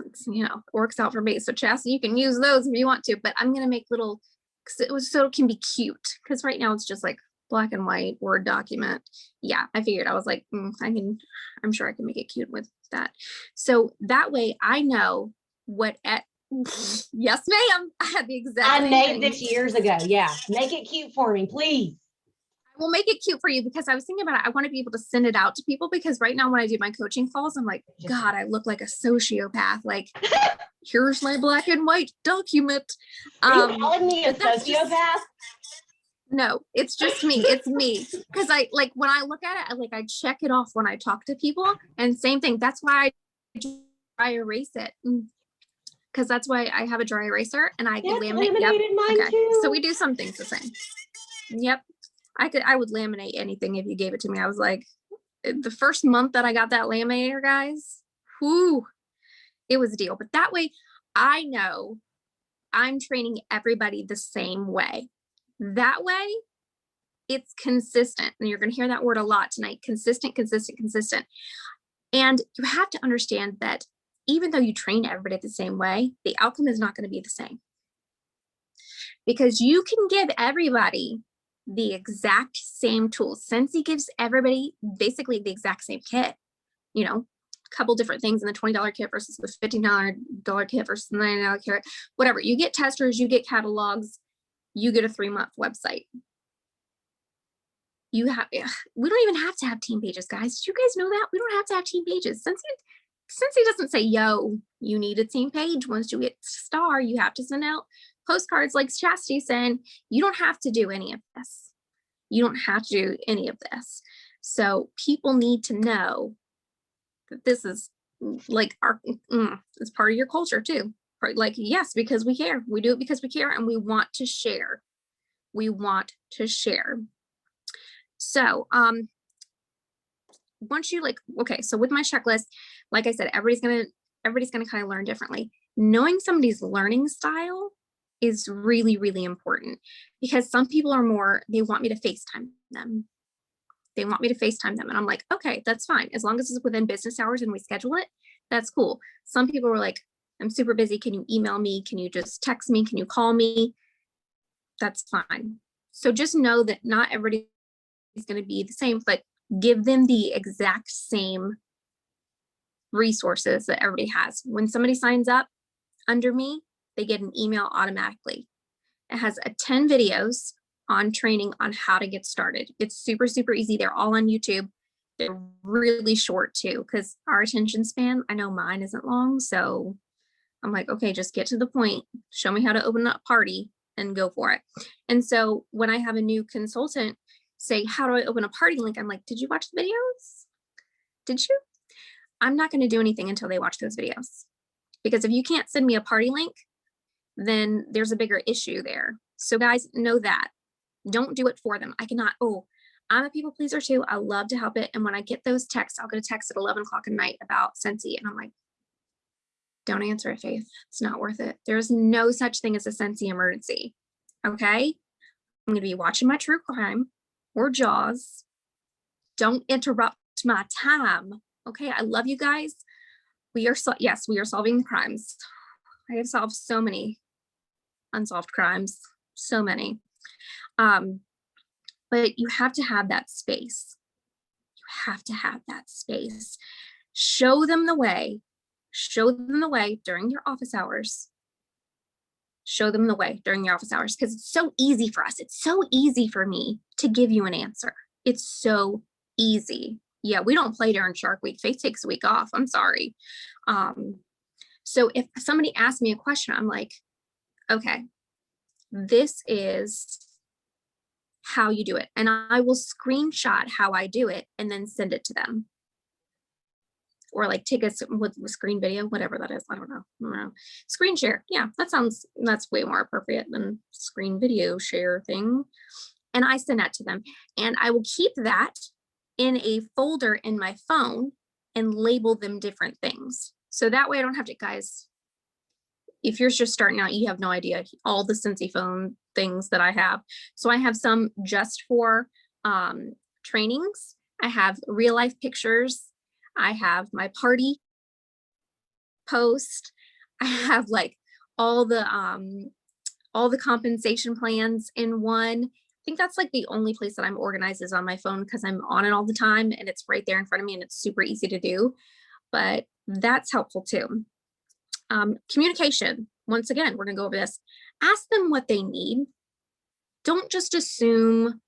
it's, works out for me. So Chasity, you can use those if you want to, but I'm going to make little, so it can be cute, because right now it's just like black and white Word document. Yeah, I figured, I was like, I'm sure I can make it cute with that. So that way I know what yes, ma'am. I had the exact I same made thing. this years ago. Yeah. Make it cute for me, please. will make it cute for you because I was thinking about it. I want to be able to send it out to people because right now when I do my coaching calls, I'm like, God, I look like a sociopath. Like, here's my black and white document. Are you calling me a sociopath? No, it's just me. It's me. Because I like when I look at it, I check it off when I talk to people. And same thing. That's why I dry erase it. Because that's why I have a dry eraser and I laminate. Yep. Mine too. So we do some things the same. Yep. I would laminate anything if you gave it to me. I was like, the first month that I got that laminator, guys, whoo, it was a deal. But that way I know I'm training everybody the same way. That way it's consistent. And you're going to hear that word a lot tonight. Consistent, consistent, consistent. And you have to understand that even though you train everybody the same way, the outcome is not going to be the same. Because you can give everybody the exact same tools. Scentsy gives everybody basically the exact same kit, you know, a couple different things in the $20 kit versus the $15 kit versus the $99 kit, whatever. You get testers, you get catalogs, you get a 3-month website. We don't even have to have team pages, guys. Did you guys know that? We don't have to have team pages. Scentsy doesn't say, yo, you need a team page. Once you get star, you have to send out postcards like Chastity saying, you don't have to do any of this. You don't have to do any of this. So people need to know that this is like it's part of your culture too. Like, yes, because we care. We do it because we care and we want to share. We want to share. So once you okay, so with my checklist, like I said, everybody's gonna kind of learn differently. Knowing somebody's learning style is really, really important because some people are more, they want me to FaceTime them. They want me to FaceTime them. And I'm like, okay, that's fine. As long as it's within business hours and we schedule it, that's cool. Some people were like, I'm super busy. Can you email me? Can you just text me? Can you call me? That's fine. So just know that not everybody is going to be the same, but give them the exact same resources that everybody has. When somebody signs up under me, they get an email automatically. It has 10 videos on training on how to get started. It's super, super easy. They're all on YouTube. They're really short too, because our attention span, I know mine isn't long. So I'm like, okay, just get to the point. Show me how to open up party and go for it. And so when I have a new consultant say, how do I open a party link? I'm like, did you watch the videos? Did you? I'm not going to do anything until they watch those videos. Because if you can't send me a party link, then there's a bigger issue there. So guys, know that. Don't do it for them. I cannot, I'm a people pleaser too. I love to help it. And when I get those texts, I'll get a text at 11 o'clock at night about Scentsy. And I'm like, don't answer it, Faith. It's not worth it. There's no such thing as a Scentsy emergency. Okay? I'm going to be watching my true crime or Jaws. Don't interrupt my time. Okay? I love you guys. We are solving the crimes. I have solved so many unsolved crimes, so many. But you have to have that space. You have to have that space. Show them the way. Show them the way during your office hours. Show them the way during your office hours because it's so easy for us. It's so easy for me to give you an answer. It's so easy. Yeah, we don't play during Shark Week. Faith takes a week off. I'm sorry. So if somebody asks me a question, I'm like, okay, this is how you do it. And I will screenshot how I do it and then send it to them. Or like take a with screen video, whatever that is. I don't know. Screen share. Yeah, that's way more appropriate than screen video share thing. And I send that to them. And I will keep that in a folder in my phone and label them different things. So that way I don't have to, guys, if you're just starting out, you have no idea all the Scentsy phone things that I have. So I have some just for trainings. I have real life pictures. I have my party post. I have like all the compensation plans in one. I think that's like the only place that I'm organized is on my phone because I'm on it all the time and it's right there in front of me and it's super easy to do. But that's helpful too. Communication. Once again, we're going to go over this. Ask them what they need. Don't just assume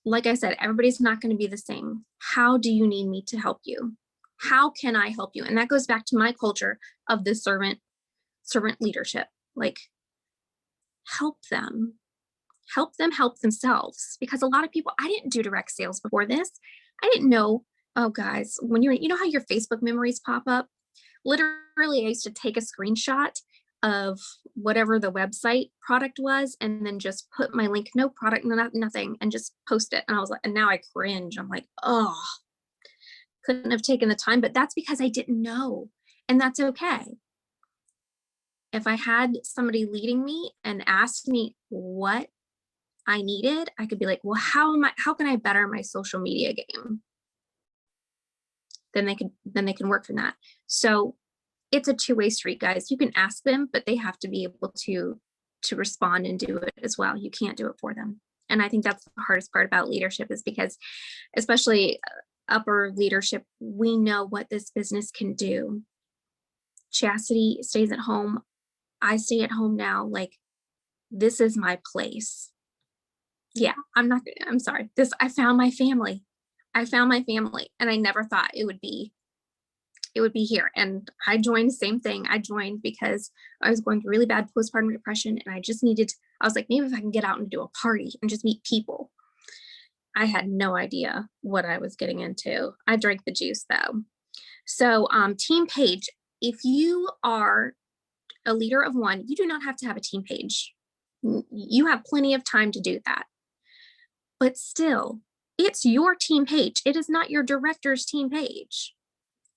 like I said, everybody's not going to be the same. How do you need me to help you? How can I help you? And that goes back to my culture of the servant leadership. Like, help them help themselves, because a lot of people, I didn't do direct sales before this. I didn't know. Oh guys, when you know how your Facebook memories pop up, literally I used to take a screenshot of whatever the website product was and then just put my link, no product, nothing, and just post it. And I was like, and now I cringe. I'm like, oh, couldn't have taken the time. But that's because I didn't know, and that's okay. If I had somebody leading me and asked me what I needed, I could be like, well, how can I better my social media game? Then they can work from that. So it's a two-way street, guys. You can ask them, but they have to be able to respond and do it as well. You can't do it for them. And I think that's the hardest part about leadership, is because especially upper leadership, we know what this business can do. Chastity stays at home. I stay at home now. Like, this is my place. Yeah, I'm sorry. I found my family. And I never thought it would be here. And I joined the same thing. I joined because I was going through really bad postpartum depression, and I was like, maybe if I can get out and do a party and just meet people. I had no idea what I was getting into. I drank the juice though. So team page, if you are a leader of one, you do not have to have a team page. You have plenty of time to do that. But still, it's your team page. It is not your director's team page.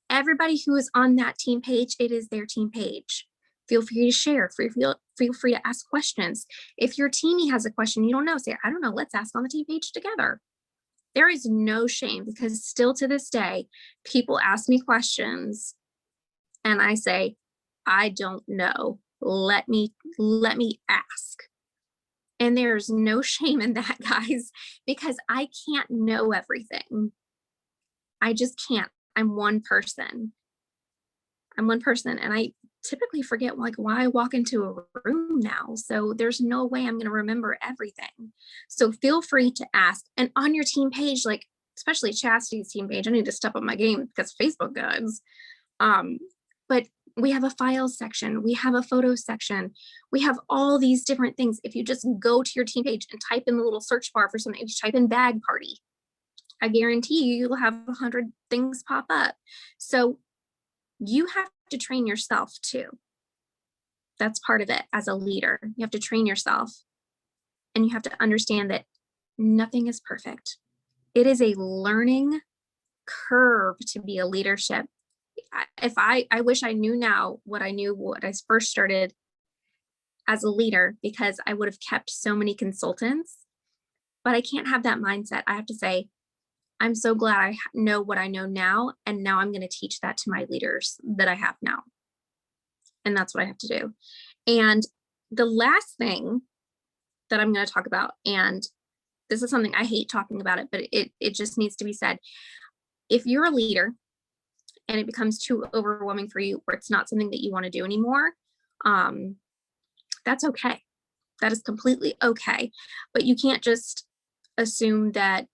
Everybody who is on that team page, it is their team page. Feel free to share. Feel free to ask questions. If your teamie has a question you don't know, say, I don't know, let's ask on the team page together. There is no shame, because still to this day, people ask me questions and I say, I don't know. Let me ask. And there's no shame in that, guys, because I can't know everything. I just can't. I'm one person, and I typically forget like why I walk into a room now. So there's no way I'm going to remember everything. So feel free to ask. And on your team page, like especially Chastity's team page, I need to step up my game because Facebook guides. But we have a files section, we have a photo section, we have all these different things. If you just go to your team page and type in the little search bar for something, if you type in bag party, I guarantee you'll have 100 things pop up. So you have to train yourself too. That's part of it as a leader. You have to train yourself, and you have to understand that nothing is perfect. It is a learning curve to be a leadership. I wish I knew now what I knew when I first started as a leader, because I would have kept so many consultants, but I can't have that mindset. I have to say, I'm so glad I know what I know now, and now I'm going to teach that to my leaders that I have now. And that's what I have to do. And the last thing that I'm going to talk about, and this is something I hate talking about it, but it just needs to be said. If you're a leader and it becomes too overwhelming for you, or it's not something that you want to do anymore, that's okay. That is completely okay. But you can't just assume that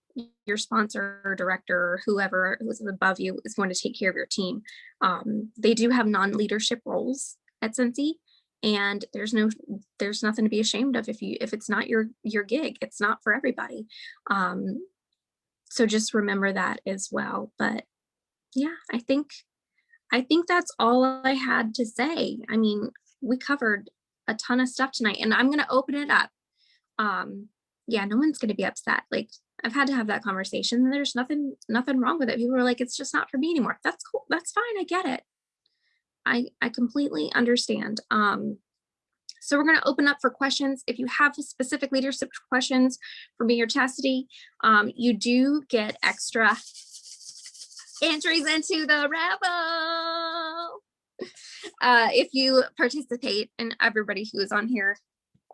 your sponsor or director or whoever who's above you is going to take care of your team. They do have non-leadership roles at Scentsy, and there's nothing to be ashamed of if it's not your gig. It's not for everybody. So just remember that as well. But yeah, I think that's all I had to say. I mean, we covered a ton of stuff tonight, and I'm going to open it up. Yeah, no one's going to be upset. Like, I've had to have that conversation. There's nothing wrong with it. People are like, it's just not for me anymore. That's cool. That's fine. I get it. I completely understand. So we're going to open up for questions. If you have specific leadership questions for me or Chastity, you do get extra entries into the raffle if you participate, and everybody who is on here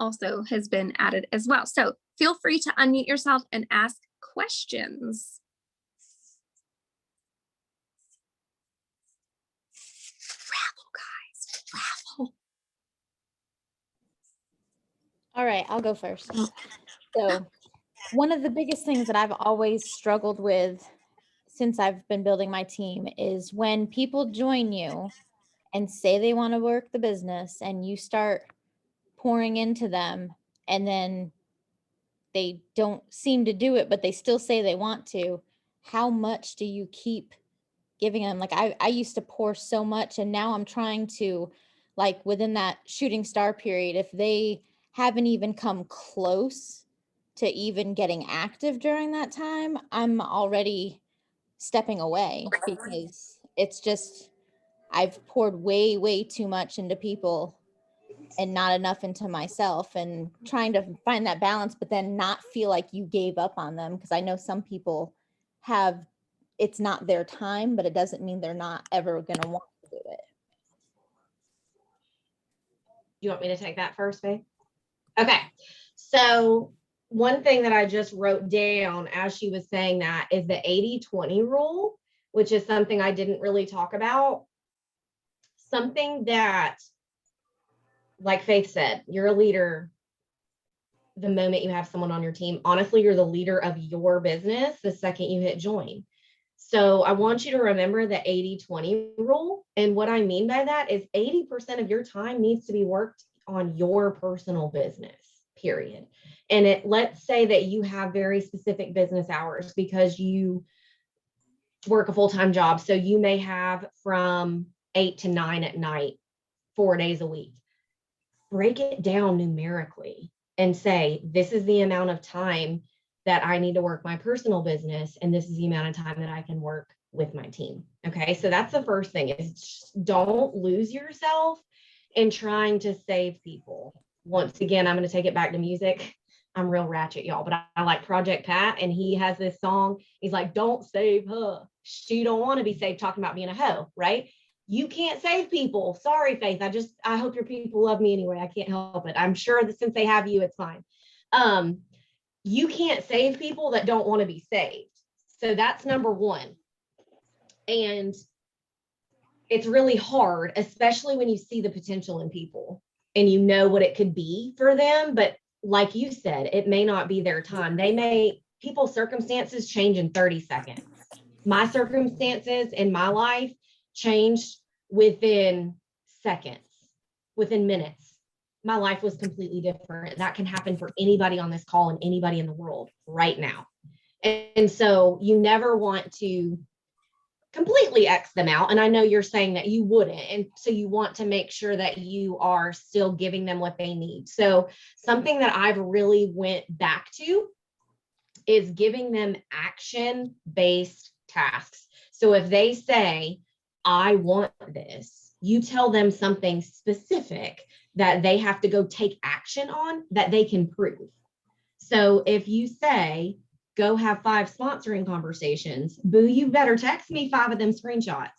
also has been added as well. So feel free to unmute yourself and ask questions. Raffle, guys, raffle. All right, I'll go first. So One of the biggest things that I've always struggled with since I've been building my team is when people join you and say they want to work the business and you start pouring into them and then they don't seem to do it, but they still say they want to. How much do you keep giving them? Like I used to pour so much, and now I'm trying to, like, within that shooting star period, if they haven't even come close to even getting active during that time, I'm already stepping away because it's just, I've poured way, way too much into people and not enough into myself, and trying to find that balance, but then not feel like you gave up on them. Because I know some people have, it's not their time, but it doesn't mean they're not ever going to want to do it. You want me to take that first, Faith? Okay. So one thing that I just wrote down as she was saying that is the 80-20 rule, which is something I didn't really talk about. Something that, like Faith said, you're a leader the moment you have someone on your team. Honestly, you're the leader of your business the second you hit join. So I want you to remember the 80-20 rule. And what I mean by that is 80% of your time needs to be worked on your personal business, period. And let's say that you have very specific business hours because you work a full-time job. So you may have from 8 to 9 at night, 4 days a week. Break it down numerically and say, this is the amount of time that I need to work my personal business, and this is the amount of time that I can work with my team. Okay, so that's the first thing, is just don't lose yourself in trying to save people. Once again, I'm going to take it back to music. I'm real ratchet, y'all, but I like Project Pat, and he has this song. He's like, don't save her. She don't want to be saved, talking about being a hoe, right? You can't save people. Sorry, Faith. I hope your people love me anyway. I can't help it. I'm sure that since they have you, it's fine. You can't save people that don't want to be saved. So that's number one. And it's really hard, especially when you see the potential in people and you know what it could be for them. But like you said, it may not be their time. People's circumstances change in 30 seconds. My circumstances in my life changed within seconds, within minutes. My life was completely different. That can happen for anybody on this call and anybody in the world right now. And so you never want to completely X them out. And I know you're saying that you wouldn't. And so you want to make sure that you are still giving them what they need. So something that I've really went back to is giving them action-based tasks. So if they say, I want this, you tell them something specific that they have to go take action on that they can prove. So if you say, go have 5 sponsoring conversations, boo, you better text me 5 of them screenshots.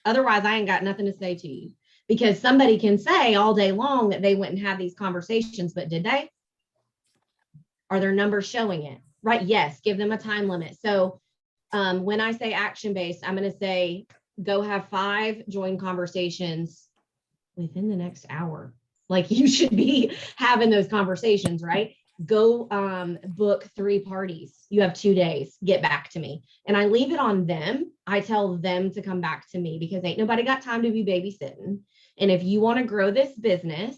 Otherwise, I ain't got nothing to say to you. Because somebody can say all day long that they went and had these conversations, but did they? Are their numbers showing it? Right? Yes, give them a time limit. So when I say action-based, I'm going to say, go have 5 join conversations within the next hour. Like, you should be having those conversations, right? Go book 3 parties. You have 2 days, get back to me. And I leave it on them. I tell them to come back to me because ain't nobody got time to be babysitting. And if you want to grow this business,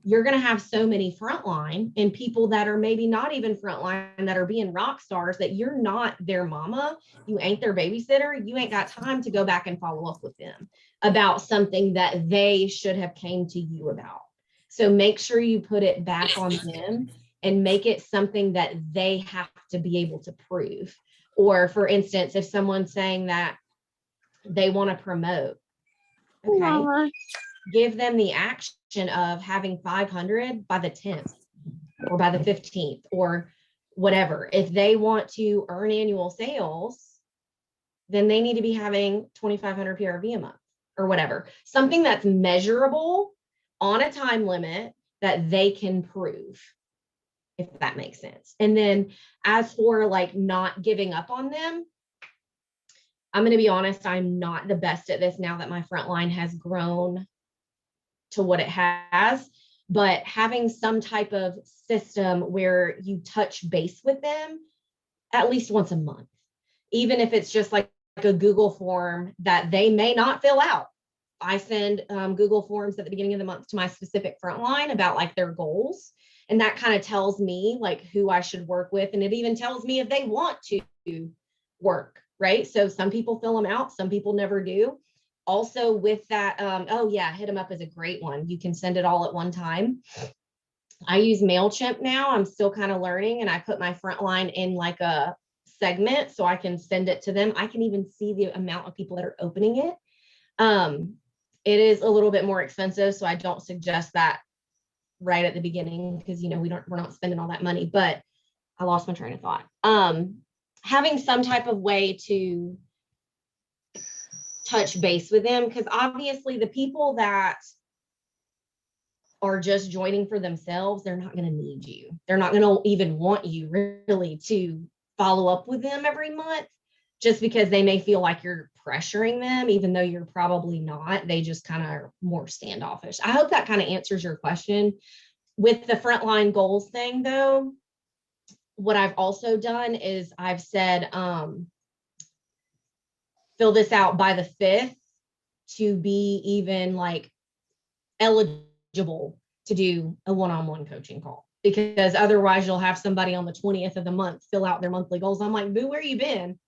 you're going to have so many frontline and people that are maybe not even frontline that are being rock stars that you're not their mama. You ain't their babysitter. You ain't got time to go back and follow up with them about something that they should have came to you about. So make sure you put it back on them and make it something that they have to be able to prove. Or for instance, if someone's saying that they want to promote, okay, give them the action of having 500 by the 10th or by the 15th or whatever. If they want to earn annual sales, then they need to be having 2,500 PRV a month or whatever. Something that's measurable on a time limit that they can prove, if that makes sense. And then as for like not giving up on them, I'm going to be honest, I'm not the best at this now that my front line has grown to what it has, but having some type of system where you touch base with them at least once a month, even if it's just like a Google form that they may not fill out. I send Google forms at the beginning of the month to my specific frontline about like their goals. And that kind of tells me like who I should work with. And it even tells me if they want to work, right? So some people fill them out, some people never do. Also with that, oh yeah, hit them up is a great one. You can send it all at one time. I use MailChimp now. I'm still kind of learning, and I put my frontline in like a segment so I can send it to them. I can even see the amount of people that are opening it. It is a little bit more expensive, so I don't suggest that right at the beginning because, you know, we're not spending all that money, but I lost my train of thought. Having some type of way to touch base with them, because obviously the people that are just joining for themselves, they're not going to need you. They're not going to even want you really to follow up with them every month, just because they may feel like you're pressuring them, even though you're probably not. They just kind of are more standoffish. I hope that kind of answers your question. With the frontline goals thing though, what I've also done is I've said, fill this out by the 5th to be even like eligible to do a one-on-one coaching call, because otherwise you'll have somebody on the 20th of the month fill out their monthly goals. I'm like, boo, where you been?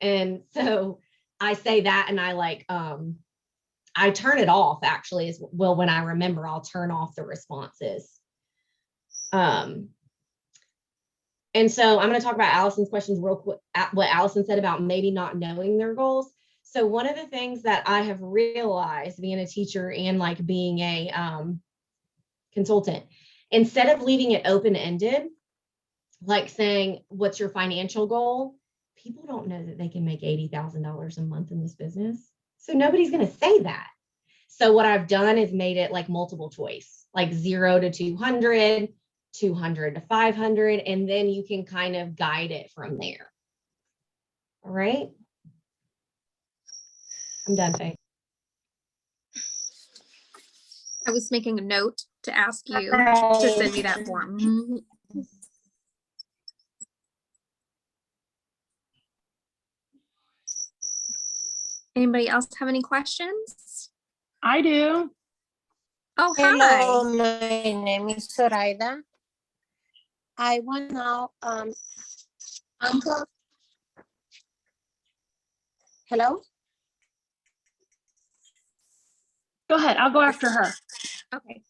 And so I say that, and I like, I turn it off actually as well. When I remember, I'll turn off the responses. And so I'm going to talk about Allison's questions real quick, what Allison said about maybe not knowing their goals. So one of the things that I have realized being a teacher and like being a consultant, instead of leaving it open-ended, like saying, what's your financial goal? People don't know that they can make $80,000 a month in this business. So nobody's going to say that. So what I've done is made it like multiple choice, like 0 to 200, 200 to 500, and then you can kind of guide it from there. All right. I'm done, Faye. I was making a note to ask you to send me that form. Anybody else have any questions? I do. Oh, Hello, hi. my name is Zoraida. I want to know, hello? Go ahead. I'll go after her. Okay.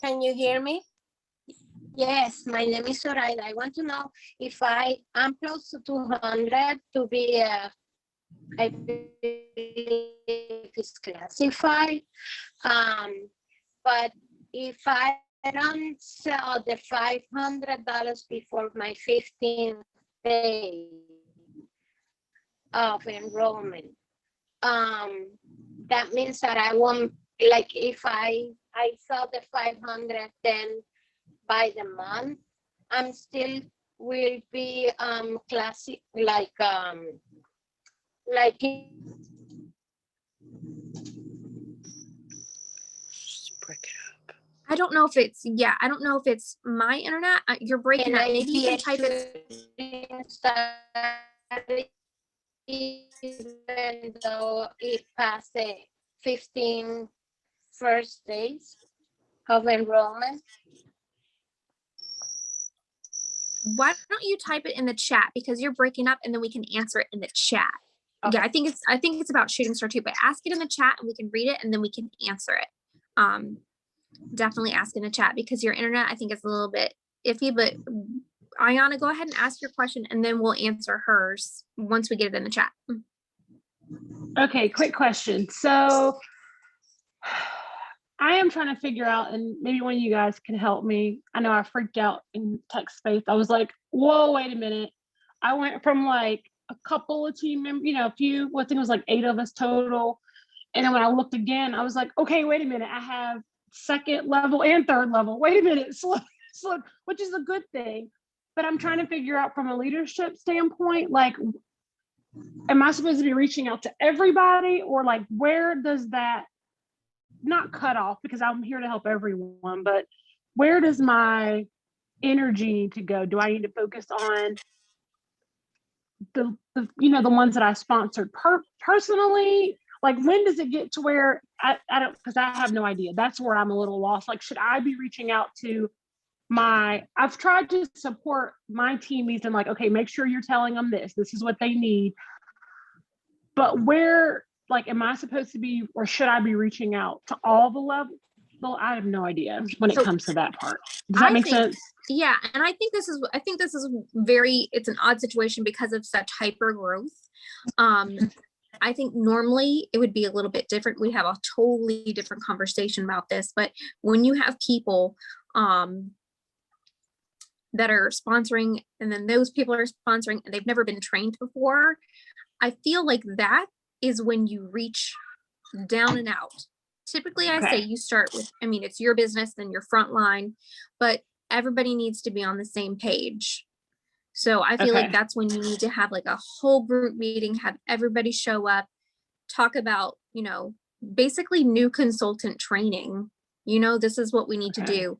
Can you hear me? Yes, my name is Zoraida. I want to know if I'm close to 200 to be I believe it's classified. But if I don't sell the $500 before my 15th day of enrollment, that means that I won't, like if I sell the 500, then by the month, I'm still will be classic like I don't know if it's, yeah, I don't know if it's my internet. You're breaking up. Maybe you can type it. Even though it passed the 15 first days of enrollment. Why don't you type it in the chat, because you're breaking up, and then we can answer it in the chat. Okay. Yeah, I think it's about Shooting Star too, but ask it in the chat and we can read it and then we can answer it. Definitely ask in the chat, because your internet, I think, is a little bit iffy, but Ayana, go ahead and ask your question and then we'll answer hers once we get it in the chat. Okay, quick question. So I am trying to figure out, and maybe one of you guys can help me. I know I freaked out in tech space. I was like, whoa, wait a minute. I went from like a couple of team members, a few, I think it was like 8 of us total. And then when I looked again, I was like, okay, wait a minute. I have 2nd level and 3rd level. Wait a minute, slow, which is a good thing. But I'm trying to figure out from a leadership standpoint, like, am I supposed to be reaching out to everybody, or like, where does that not cut off, because I'm here to help everyone, but where does my energy need to go? Do I need to focus on the the ones that I sponsored personally? Like, when does it get to where I don't, because I have no idea. That's where I'm a little lost. Like, should I be reaching out to I've tried to support my teammates and like, okay, make sure you're telling them this is what they need. But where, like, am I supposed to be, or should I be reaching out to all the levels? Well, I have no idea when it comes to that part. Does that make sense? Yeah. And I think this is it's an odd situation because of such hyper growth. I think normally it would be a little bit different. We have a totally different conversation about this, but when you have people, that are sponsoring, and then those people are sponsoring and they've never been trained before, I feel like that is when you reach down and out. Typically, I say you start with, it's your business, then your front line, but everybody needs to be on the same page. So I feel like that's when you need to have like a whole group meeting, have everybody show up, talk about, basically new consultant training. This is what we need to do.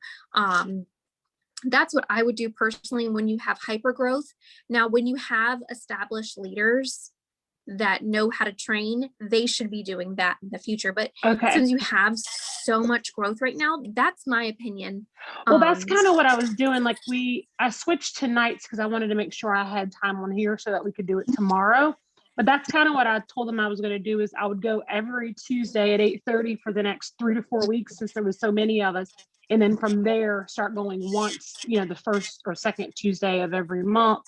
That's what I would do personally when you have hyper growth. Now, when you have established leaders that know how to train, they should be doing that in the future. But since you have so much growth right now, that's my opinion. Well, that's kind of what I was doing. Like, I switched to nights because I wanted to make sure I had time on here so that we could do it tomorrow. But that's kind of what I told them I was going to do, is I would go every Tuesday at 8:30 for the next 3 to 4 weeks, since there was so many of us. And then from there, start going once, the first or second Tuesday of every month,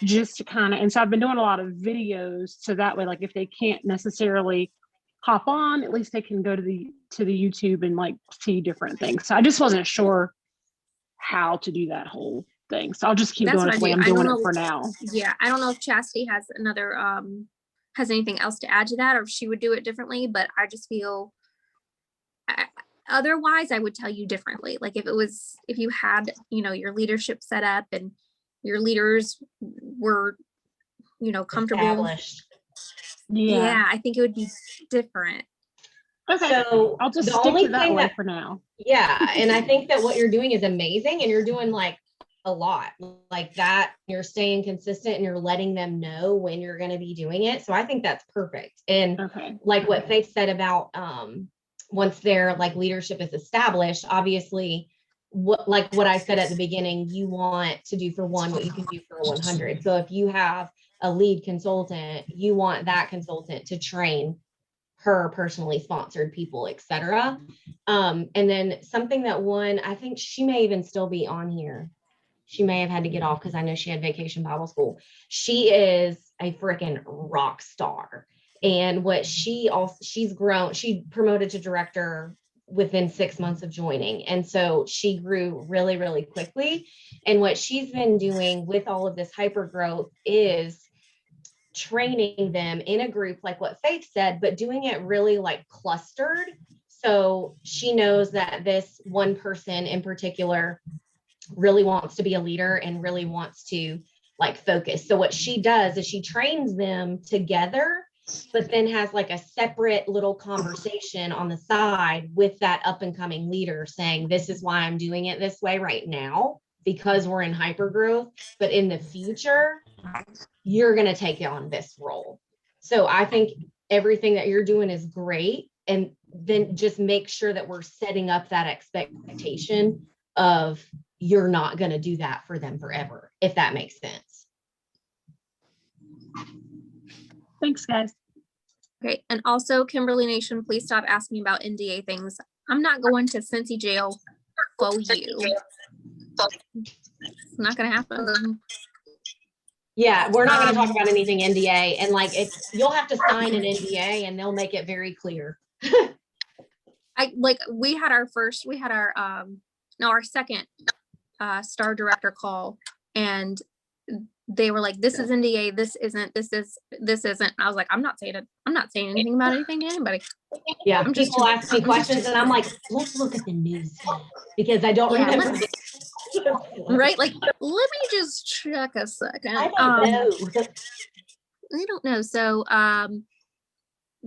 just to kind of, and so I've been doing a lot of videos. So that way, like, if they can't necessarily hop on, at least they can go to the YouTube and like see different things. So I just wasn't sure how to do that whole thing. So I'll just keep doing it the way I'm doing it for now. Yeah. I don't know if Chastity has has anything else to add to that, or if she would do it differently, but I just feel otherwise I would tell you differently. Like, if you had, your leadership set up and your leaders were, comfortable. Yeah, I think it would be different. Okay. So I'll just stick to that way for now. Yeah. And I think that what you're doing is amazing, and you're doing like a lot like that. You're staying consistent and you're letting them know when you're going to be doing it. So I think that's perfect. And like what Faith said about, once their like leadership is established, obviously what I said at the beginning, you want to do for one what you can do for 100. So if you have a lead consultant, you want that consultant to train her personally sponsored people, etc. And then something that I think she may even still be on here. She may have had to get off because I know she had vacation Bible school. She is a freaking rock star. And what she's grown, she promoted to director within 6 months of joining. And so she grew really, really quickly. And what she's been doing with all of this hyper growth is training them in a group, like what Faith said, but doing it really like clustered. So she knows that this one person in particular really wants to be a leader and really wants to like focus. So what she does is she trains them together, but then has like a separate little conversation on the side with that up and coming leader saying, this is why I'm doing it this way right now, because we're in hyper growth, but in the future, you're going to take on this role. So I think everything that you're doing is great. And then just make sure that we're setting up that expectation of you're not going to do that for them forever, if that makes sense. Thanks, guys. Okay. And also, Kimberly Nation, please stop asking about NDA things. I'm not going to Cincy jail for you. It's not going to happen. Yeah, we're not going to talk about anything NDA. And like, you'll have to sign an NDA and they'll make it very clear. We had our second star director call, and they were like, this is NDA, this isn't. And I was like, I'm not saying anything about anything to anybody. Yeah, people ask me questions and I'm like, let's look at the news because I don't remember. Right, like, let me just check a second. I don't know. I don't know. So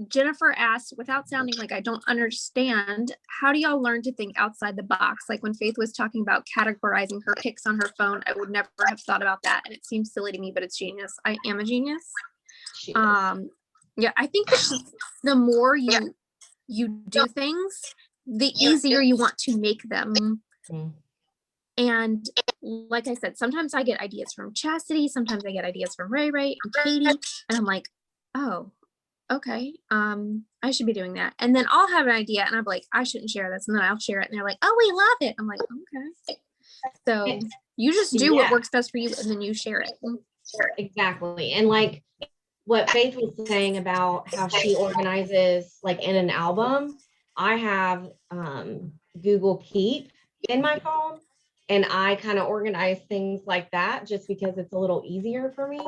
Jennifer asked, without sounding like I don't understand, how do y'all learn to think outside the box? Like when Faith was talking about categorizing her pics on her phone, I would never have thought about that. And it seems silly to me, but it's genius. I am a genius. Yeah, I think the more you do things, the easier you want to make them. And like I said, sometimes I get ideas from Chastity, sometimes I get ideas from Ray and Katie, and I'm like, oh, okay, I should be doing that. And then I'll have an idea and I'm like, I shouldn't share this. And then I'll share it and they're like, oh, we love it. I'm like, okay. So you just do what works best for you and then you share it. Exactly. And like what Faith was saying about how she organizes like in an album, I have Google Keep in my phone and I kind of organize things like that just because it's a little easier for me.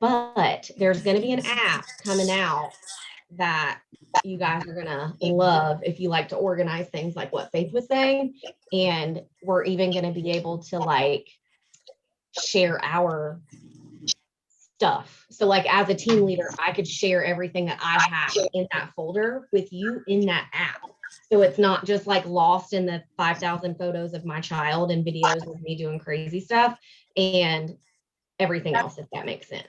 But there's going to be an app coming out that you guys are going to love if you like to organize things like what Faith was saying. And we're even going to be able to like share our stuff. So like as a team leader, I could share everything that I have in that folder with you in that app. So it's not just like lost in the 5,000 photos of my child and videos of me doing crazy stuff and everything else, if that makes sense.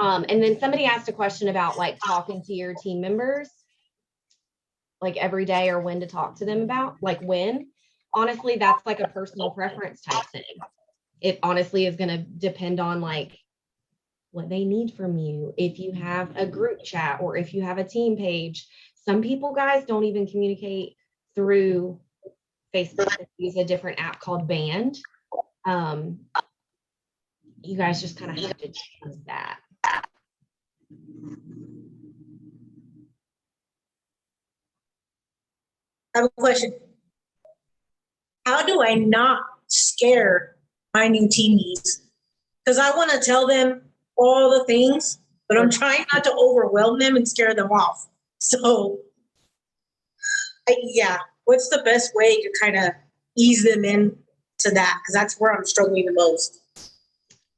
And then somebody asked a question about like talking to your team members, like every day or when to talk to them about, like when. Honestly, that's like a personal preference type thing. It honestly is going to depend on like what they need from you. If you have a group chat or if you have a team page, some people, guys, don't even communicate through Facebook. They use a different app called Band. You guys just kind of have to choose that. I have a question. How do I not scare my new teamies? Because I want to tell them all the things, but I'm trying not to overwhelm them and scare them off. So, yeah, what's the best way to kind of ease them in to that? Because that's where I'm struggling the most.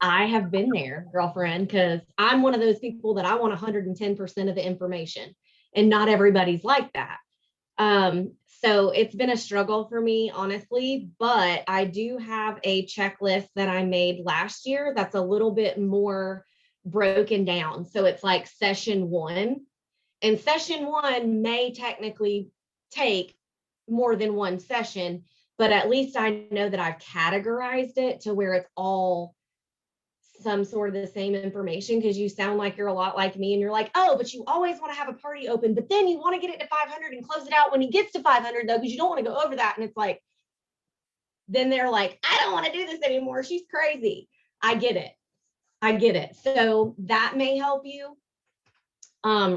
I have been there, girlfriend, because I'm one of those people that I want 110% of the information, and not everybody's like that. So it's been a struggle for me, honestly, but I do have a checklist that I made last year that's a little bit more broken down. So it's like session 1, and session 1 may technically take more than one session, but at least I know that I've categorized it to where it's all some sort of the same information, because you sound like you're a lot like me and you're like, oh, but you always want to have a party open, but then you want to get it to 500 and close it out when he gets to 500 though, because you don't want to go over that. And it's like, then they're like, I don't want to do this anymore. She's crazy. I get it. So that may help you.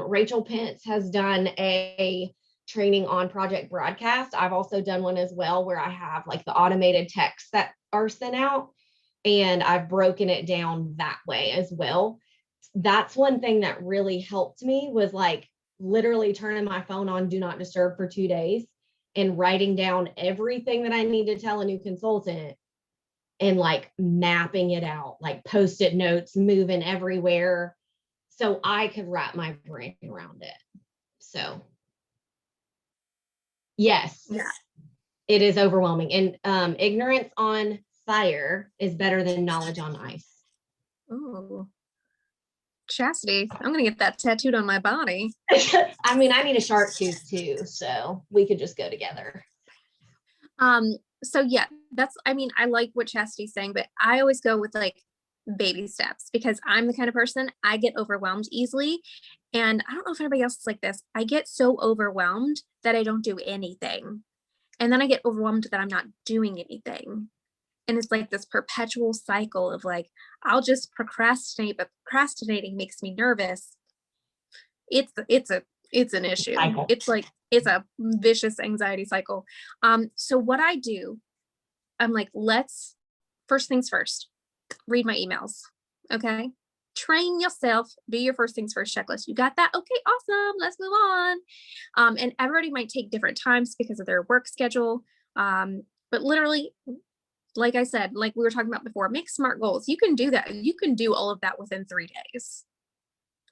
Rachel Pence has done a training on Project Broadcast. I've also done one as well where I have like the automated texts that are sent out, and I've broken it down that way as well. That's one thing that really helped me, was like literally turning my phone on do not disturb for 2 days and writing down everything that I need to tell a new consultant and like mapping it out, like Post-it notes moving everywhere so I could wrap my brain around it. So yes, it is overwhelming. And ignorance on fire is better than knowledge on ice. Oh, Chastity, I'm gonna get that tattooed on my body. I mean, I need a shark tooth too, so we could just go together. So yeah, I mean, I like what Chastity's saying, but I always go with like baby steps, because I'm the kind of person, I get overwhelmed easily. And I don't know if anybody else is like this. I get so overwhelmed that I don't do anything. And then I get overwhelmed that I'm not doing anything. And it's like this perpetual cycle of like, I'll just procrastinate, but procrastinating makes me nervous. It's an issue. Cycle. It's a vicious anxiety cycle. So what I do, I'm like, first things first, read my emails. Okay. Train yourself, do your first things first checklist. You got that? Okay, awesome. Let's move on. And everybody might take different times because of their work schedule. But literally like I said, like we were talking about before, make SMART goals. You can do that. You can do all of that within 3 days.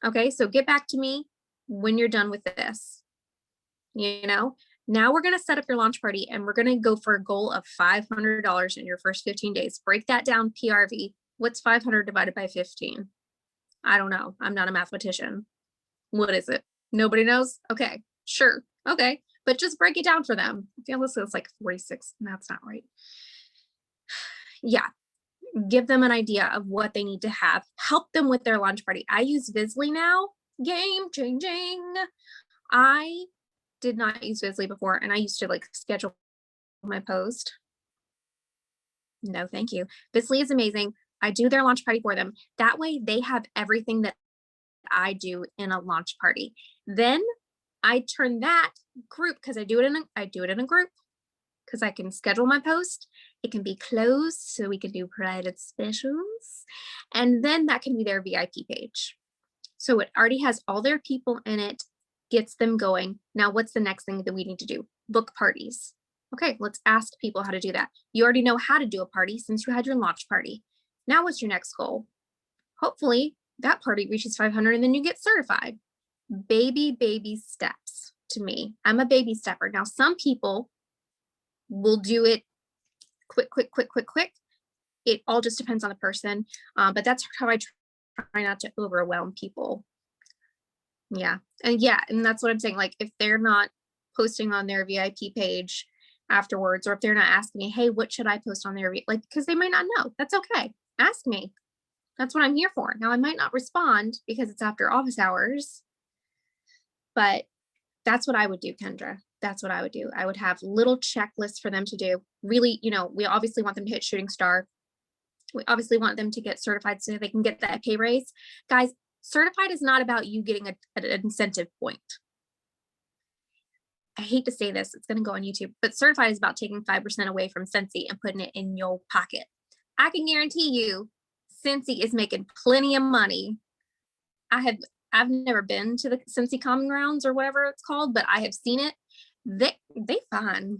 Okay, so get back to me when you're done with this. You know, now we're going to set up your launch party and we're going to go for a goal of $500 in your first 15 days. Break that down PRV. What's 500 divided by 15? I don't know. I'm not a mathematician. What is it? Nobody knows? Okay, sure. Okay, but just break it down for them. I feel this is like 46. That's not right. Yeah, give them an idea of what they need to have. Help them with their launch party. I use Visly now. Game changing. I did not use Visly before, and I used to like schedule my post. No, thank you. Visly is amazing. I do their launch party for them. That way they have everything that I do in a launch party. Then I turn that group, because I do it in a group, because I can schedule my post. It can be closed so we can do private specials. And then that can be their VIP page. So it already has all their people in it, gets them going. Now, what's the next thing that we need to do? Book parties. Okay, let's ask people how to do that. You already know how to do a party since you had your launch party. Now, what's your next goal? Hopefully that party reaches 500 and then you get certified. Baby steps to me. I'm a baby stepper. Now, some people will do it quick. It all just depends on the person. But that's how I try not to overwhelm people. Yeah. And that's what I'm saying. Like if they're not posting on their VIP page afterwards, or if they're not asking me, hey, what should I post on their, like, because they might not know. That's okay. Ask me. That's what I'm here for. Now I might not respond because it's after office hours, but that's what I would do, Kendra. That's what I would do. I would have little checklists for them to do. Really, we obviously want them to hit shooting star. We obviously want them to get certified so they can get that pay raise. Guys, certified is not about you getting an incentive point. I hate to say this, it's going to go on YouTube, but certified is about taking 5% away from Scentsy and putting it in your pocket. I can guarantee you, Scentsy is making plenty of money. I've never been to the Scentsy Common Grounds or whatever it's called, but I have seen it. They fun.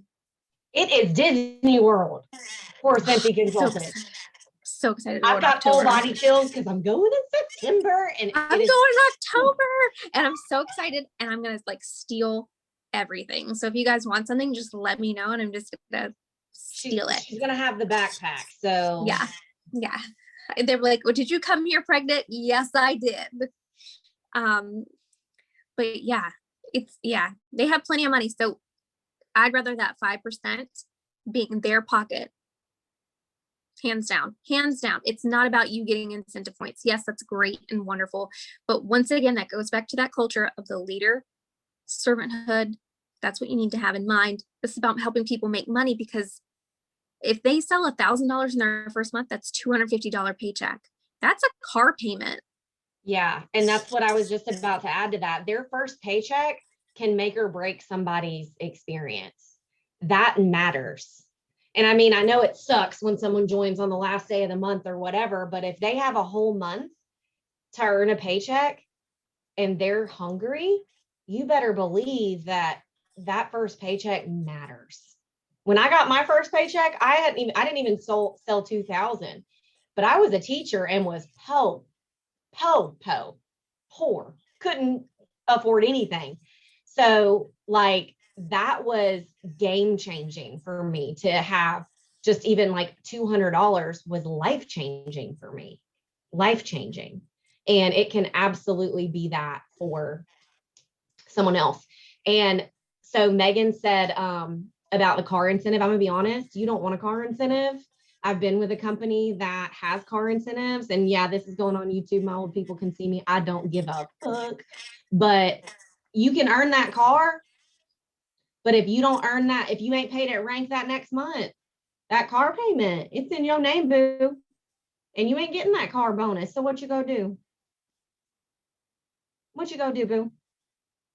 It is Disney World for Scentsy consultants. So excited. I've got full body chills because I'm going in September and I'm going in October and I'm so excited and I'm going to like steal everything. So if you guys want something, just let me know and I'm just going to steal it. She's going to have the backpack. So yeah. They're like, well, did you come here pregnant? Yes, I did. But they have plenty of money. So I'd rather that 5% being in their pocket. Hands down. It's not about you getting incentive points. Yes, that's great and wonderful. But once again, that goes back to that culture of the leader, servanthood. That's what you need to have in mind. This is about helping people make money, because if they sell $1,000 in their first month, that's $250 paycheck. That's a car payment. Yeah. And that's what I was just about to add to that. Their first paycheck can make or break somebody's experience. That matters. And I mean, I know it sucks when someone joins on the last day of the month or whatever, but if they have a whole month to earn a paycheck and they're hungry, you better believe that that first paycheck matters. When I got my first paycheck, I didn't even sell 2,000, but I was a teacher and was poor, couldn't afford anything. So like that was game changing for me. To have just even like $200 was life changing for me, life changing. And it can absolutely be that for someone else. And so Megan said about the car incentive, I'm gonna be honest, you don't want a car incentive. I've been with a company that has car incentives, and yeah, this is going on YouTube. My old people can see me. I don't give a fuck, but you can earn that car. But if you don't earn that, if you ain't paid at rank that next month, that car payment, it's in your name, boo. And you ain't getting that car bonus. So what you gonna do? What you gonna do, boo?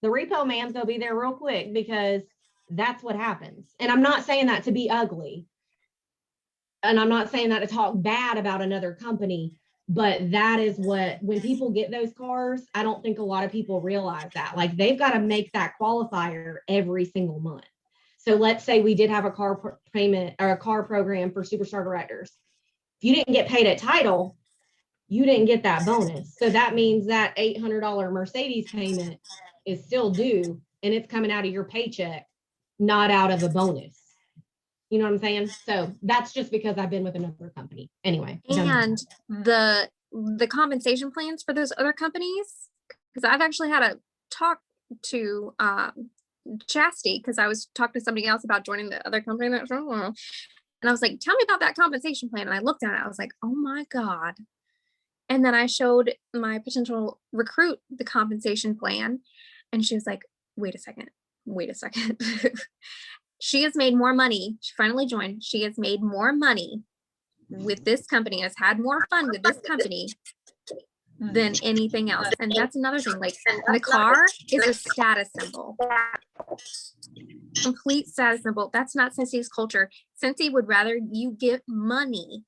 The repo man's gonna be there real quick, because that's what happens. And I'm not saying that to be ugly. And I'm not saying that to talk bad about another company, but that is what, when people get those cars, I don't think a lot of people realize that. Like they've got to make that qualifier every single month. So let's say we did have a car payment or a car program for superstar directors. If you didn't get paid at title, you didn't get that bonus. So that means that $800 Mercedes payment is still due and it's coming out of your paycheck, not out of a bonus. You know what I'm saying? So that's just because I've been with another company. Anyway. And the compensation plans for those other companies, because I've actually had a talk to Chasity, because I was talking to somebody else about joining the other company, and I was like, tell me about that compensation plan. And I looked at it, I was like, oh my God. And then I showed my potential recruit the compensation plan, and she was like, wait a second. She has made more money. She finally joined. She has made more money with this company, has had more fun with this company than anything else. And that's another thing. Like, the car is a status symbol. Complete status symbol. That's not Scentssy's culture. Scentsy would rather you give money,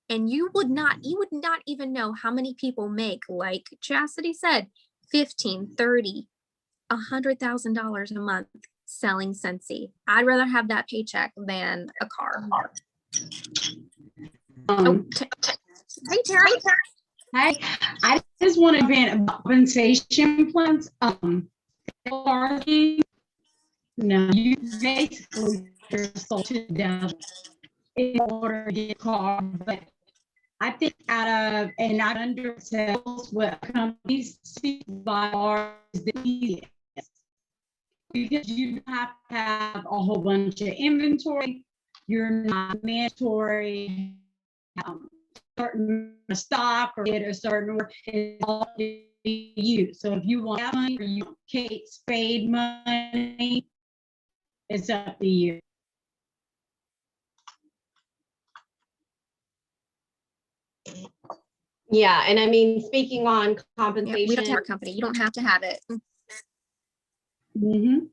and you would not even know how many people make, like Chasity said, $15, $30, $100,000 a month selling Scentsy. I'd rather have that paycheck than a car. Hey, Tara. Hi, I just want to vent about compensation plans. No, you basically consulted them in order to get a car, but I think out of and not under sales what companies see by are the easiest, because you have to have a whole bunch of inventory. You're not mandatory certain stock or get a certain work, it's all you. So if you want money or you want Kate Spade money, it's up to you. Yeah, and I mean, speaking on compensation, Yeah, we don't have a company. You don't have to have it. Mm-hmm.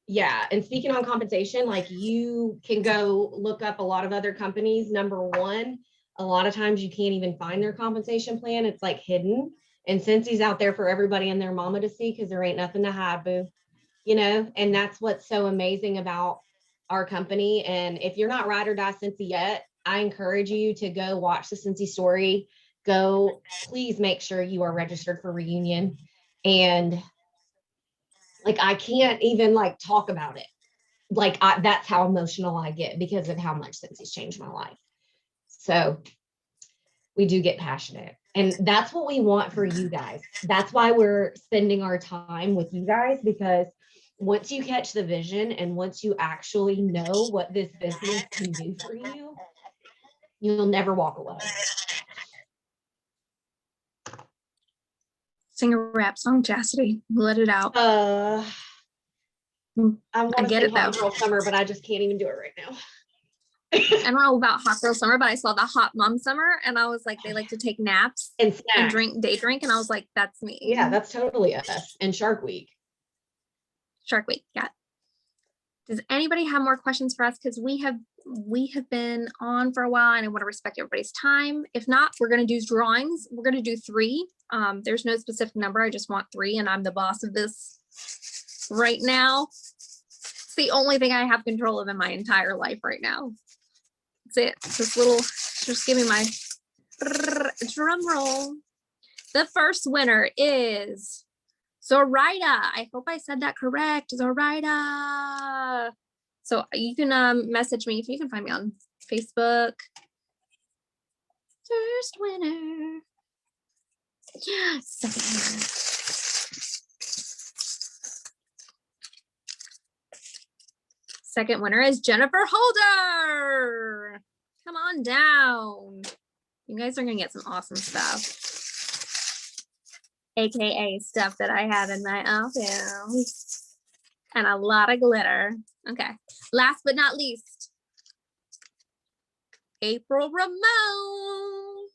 Yeah, and speaking on compensation, like, you can go look up a lot of other companies. Number one, a lot of times you can't even find their compensation plan. It's like hidden. And since he's out there for everybody and their mama to see, because there ain't nothing to hide, boo. You know, and that's what's so amazing about our company. And if you're not Ride or Die Scentsy yet, I encourage you to go watch the Scentsy story. Go, please make sure you are registered for reunion. And like, I can't even like talk about it. Like, that's how emotional I get because of how much Scentsy changed my life. So we do get passionate, and that's what we want for you guys. That's why we're spending our time with you guys, because once you catch the vision and once you actually know what this business can do for you, you'll never walk away. Sing a rap song, Chasity. Let it out. I want to get sing it, Hot though. Girl Summer, but I just can't even do it right now. I don't know about Hot Girl Summer, but I saw the Hot Mom Summer, and I was like, they like to take naps And and snacks. day drink, and I was like, that's me. Yeah, that's totally us. And Shark Week. Shark Week. Yeah. Does anybody have more questions for us? Because we have been on for a while, and I want to respect everybody's time. If not, we're going to do drawings. We're going to do 3. There's no specific number. I just want 3, and I'm the boss of this right now. It's the only thing I have control of in my entire life right now. That's it. This little, just give me my drum roll. The first winner is Zoraida. I hope I said that correct. Zoraida. So you can message me if you can find me on Facebook. First winner. Second winner. Second winner is Jennifer Holder. Come on down. You guys are gonna get some awesome stuff. AKA stuff that I have in my office. And a lot of glitter. Okay. Last but not least, April Ramon.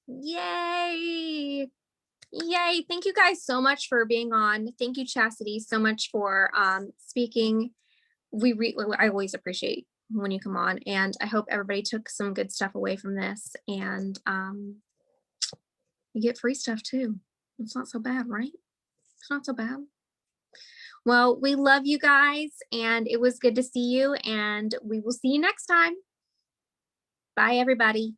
Yay. Yay. Thank you guys so much for being on. Thank you, Chasity, so much for speaking. I always appreciate when you come on, and I hope everybody took some good stuff away from this, and you get free stuff too. It's not so bad, right? It's not so bad. Well, we love you guys, and it was good to see you, and we will see you next time. Bye, everybody.